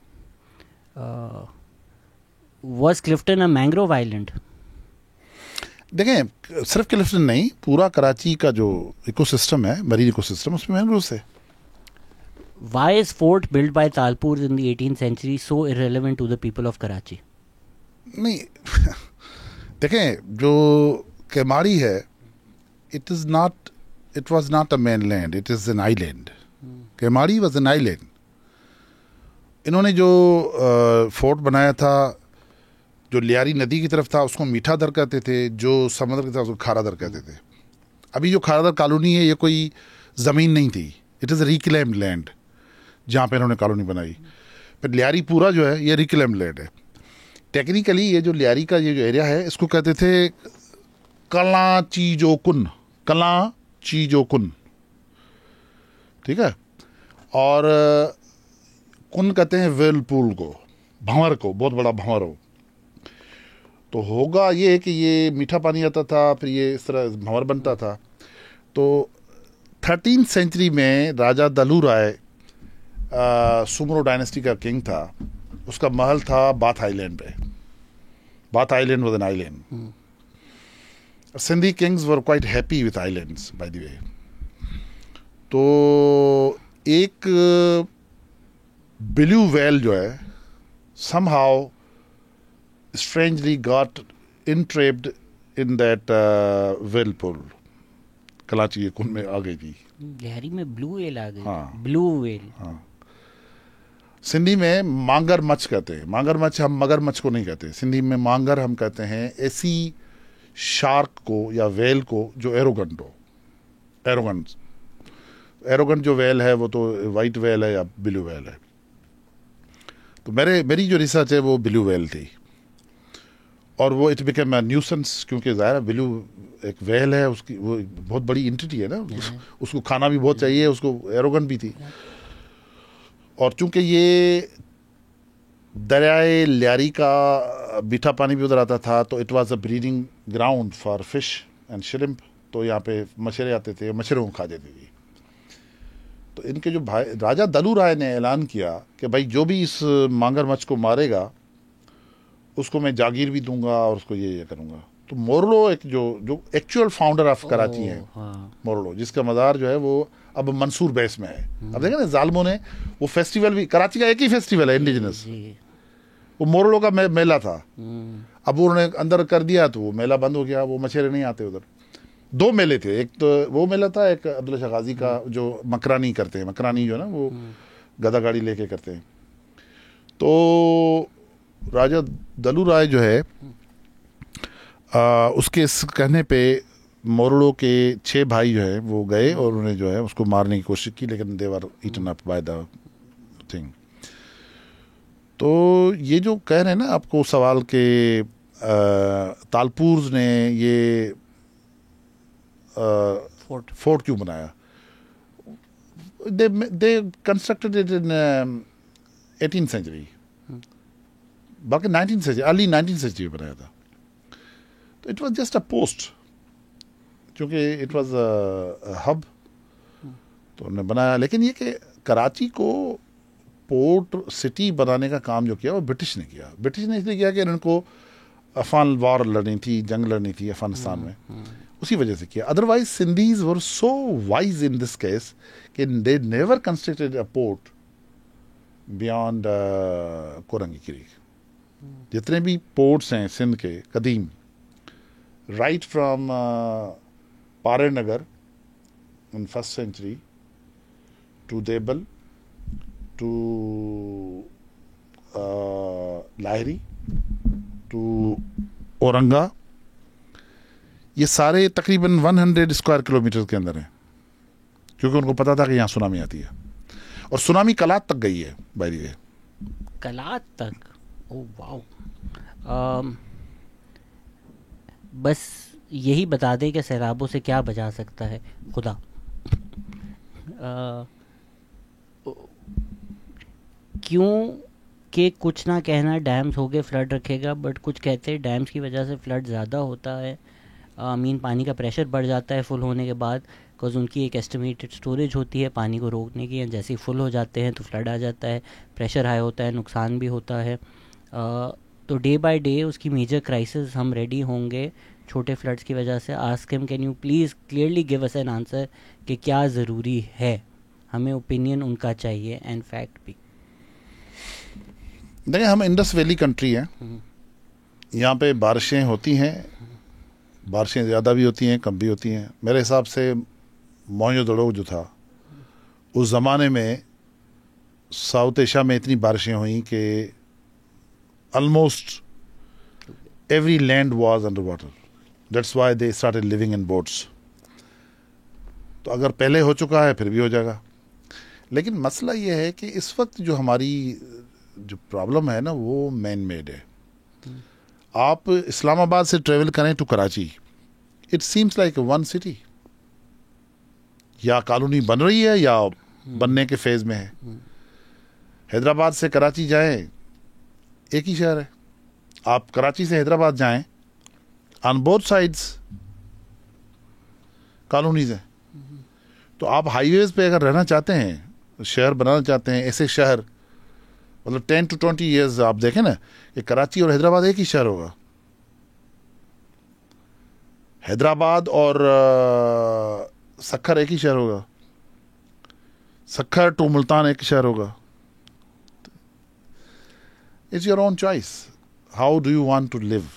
Was Clifton a mangrove island? देखें, सिर्फ क्लिफ्टन नहीं, पूरा कराची का जो इकोसिस्टम है, मरीन इकोसिस्टम, उसमें मैंग्रोव्स है। Why is fort built by Talpurs in the 18th century so irrelevant to the people of Karachi? नहीं देखें, जो केमाड़ी है, it was not a mainland, it is an island. Keamari was an island. इन्होंने जो फोर्ट बनाया था, जो लियारी नदी की तरफ था उसको मीठा दर कहते थे, जो समुद्र की तरफ उसको खारा दर कहते थे। अभी जो खारा दर कॉलोनी है, ये कोई ज़मीन नहीं थी, इट इज़ रिक्लेम्ड लैंड जहाँ पे इन्होंने कॉलोनी बनाई। फिर लियारी पूरा जो है ये रिक्लेम्ड लैंड है। टेक्निकली ये जो लियारी का ये जो एरिया है, इसको कहते थे कला चीजोकुन, ठीक है। और कुन कहते हैं वेलपूल को, भंवर को, बहुत बड़ा भंवर हो। तो होगा ये कि ये मीठा पानी आता था, फिर ये इस तरह भंवर बनता था। तो 13th सेंचुरी में राजा दलू राय सुमरो डायनेस्टी का किंग था, उसका महल था बाथ आइलैंड पे। Bath island was an island. Sindhi Kings were quite happy with islands by the way. तो एक ब्लू व्हेल जो है somehow strangely got entrapped in that whirlpool, Karachi के कुन में आ गई थी। लहरी में ब्लू व्हेल आ गई। हाँ। Blue whale. हाँ, सिंधी में मांगर मच्छ कहते हैं। मांगर मच्छ, हम मगर मच्छ को नहीं कहते सिंधी में, मांगर हम कहते हैं ऐसी शार्क को या वेल को जो एरोगेंट हो। एरोगेंट जो वेल है वो तो वाइट वेल है या ब्लू वेल है। तो मेरी जो रिसर्च है वो ब्लू वेल थी, और वो इट बिकेम अ न्यूसेंस, क्योंकि ज़ाहिर ब्लू एक वेल है, उसकी वो बहुत बड़ी एंटिटी है ना, उसको खाना भी बहुत चाहिए, उसको एरोगेंट भी थी। और चूंकि ये दरियाए लियारी का मीठा पानी भी उधर आता था, तो it was a breeding ground for fish and shrimp. तो यहाँ पे मछली आते थे, मछलियों को खा जाती थी। तो इनके जो भाई राजा दलू राय ने ऐलान किया कि भाई जो भी इस मांगर मच्छ को मारेगा उसको मैं जागीर भी दूंगा और उसको ये करूंगा। तो मोरलो एक जो एक्चुअल फाउंडर ऑफ कराची है, मोरलो, जिसका मज़ार जो है वो अब मंसूर बेस में है। अब देखें ना, जालमों ने वो फेस्टिवल भी, कराची का एक ही फेस्टिवल है इंडिजिनस, वो मोरलो का मेला था। अब उन्होंने अंदर कर दिया तो वो मेला बंद हो गया, वो मछेरे नहीं आते उधर। 2 मेले थे, एक तो वो मेला था, एक अब्दुल्ला शाह गाजी का जो मकरानी करते हैं, मकरानी जो है ना वो गदा गाड़ी लेके करते हैं। तो राजा दलू राय जो है उसके इस कहने पे मोरलो के 6 भाई जो है वो गए और उन्होंने जो है उसको मारने की कोशिश की, लेकिन they were eaten up by the thing. तो ये जो कह रहे हैं ना आपको सवाल के तालपुर्स ने ये फोर्ट क्यों बनाया, they constructed it in 18th century, बाकी 19th century, early 19th century बनाया था। तो it was just a post, क्योंकि it was a hub, तो उन्होंने बनाया। लेकिन ये कि कराची को पोर्ट सिटी बनाने का काम जो किया वो ब्रिटिश ने किया। ब्रिटिश ने इसलिए किया कि इनको अफगान वॉर लड़नी थी, जंग लड़नी थी अफगानिस्तान में, उसी वजह से किया। Otherwise Sindhis were so wise in this case कि they never constructed a port beyond Korangi creek. जितने भी पोर्ट्स हैं सिंध के कदीम, राइट फ्रॉम पारे नगर इन 1st century टू देबल टू लाहरी टू औरंगा, ये सारे तकरीबन 100 स्क्वायर किलोमीटर के अंदर हैं, क्योंकि उनको पता था कि यहाँ सुनामी आती है। और सुनामी कलात तक गई है, बाय द वे। कलात तक? Oh wow. बस यही बता दें कि सैलाबों से क्या बचा सकता है खुदा। क्यों कि कुछ ना कहना डैम्स हो गए फ्लड रखेगा, बट कुछ कहते हैं डैम्स की वजह से फ्लड ज़्यादा होता है। मीन पानी का प्रेशर बढ़ जाता है फुल होने के बाद, बिकॉज उनकी एक एस्टिमेटेड स्टोरेज होती है पानी को रोकने की। जैसे ही फुल हो जाते हैं तो फ्लड आ जाता है, प्रेशर हाई होता है, नुकसान भी होता है। तो डे बाय डे उसकी मेजर क्राइसिस हम रेडी होंगे छोटे फ्लड्स की वजह से. Ask him can you please clearly give us an answer कि क्या ज़रूरी है. हमें ओपिनियन उनका चाहिए एंड फैक्ट भी. देखिए, हम इंडस वैली कंट्री हैं. यहाँ पे बारिशें होती हैं, बारिशें ज़्यादा भी होती हैं, कम भी होती हैं. मेरे हिसाब से मोहनजोदड़ो जो था उस ज़माने में साउथ एशिया में इतनी बारिशें हुई कि almost every land was underwater. That's why they started living in boats. तो अगर पहले हो चुका है फिर भी हो जाएगा. लेकिन मसला ये है कि इस वक्त जो हमारी जो प्रॉब्लम है ना वो मैन मेड है. आप इस्लामाबाद से ट्रेवल करें to Karachi, it seems like one city. या कॉलोनी बन रही है या बनने के फेज में है. हैदराबाद से कराची जाएं, एक ही शहर है. आप कराची से हैदराबाद जाएं, ऑन बोथ साइड्स कॉलोनीज हैं. तो आप हाईवेज पे अगर रहना चाहते हैं, शहर बनाना चाहते हैं, ऐसे शहर मतलब 10 to 20 ईयर्स आप देखें ना कि कराची और हैदराबाद एक ही शहर होगा. हैदराबाद और सखर एक ही शहर होगा. सखर टू मुल्तान एक शहर होगा. It's your own choice. How do you want to live?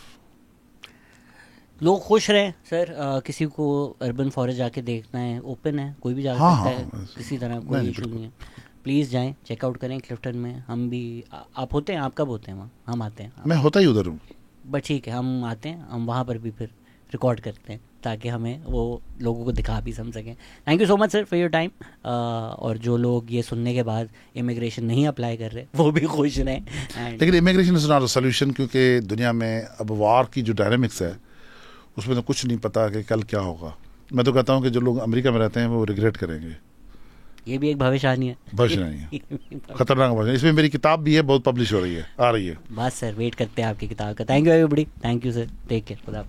लोग खुश रहें सर. किसी को अर्बन फॉरेस्ट जाके देखना है, ओपन है, कोई भी जा सकता है. किसी तरह कोई इशू नहीं है. प्लीज़ जाएं, चेकआउट करें क्लिफ्टन में. हम भी आप होते हैं, आप कब होते हैं वहाँ? हम आते हैं. मैं होता ही उधर हूँ. बट ठीक है, हम आते हैं, हम वहाँ पर भी फिर रिकॉर्ड करते हैं ताकि हमें वो लोगों को दिखा भी सम सकें. Thank you so much sir for your time. और जो लोग ये सुनने के बाद इमिग्रेशन नहीं अप्लाई कर रहे वो भी खुश रहें. लेकिन immigration is not a solution, क्योंकि दुनिया में अब वार की जो डायनामिक्स है उसमें तो कुछ नहीं पता कि कल क्या होगा. मैं तो कहता हूँ कि जो लोग अमेरिका में रहते हैं वो रिग्रेट करेंगे. ये भी एक भविष्यवाणी है. भविष्यवाणी है, खतरनाक भविष्य. इसमें मेरी किताब भी है, बहुत पब्लिश हो रही है, आ रही है. बस सर वेट करते हैं आपकी किताब का. Thank you everybody. Thank you sir. Take care. खुदा.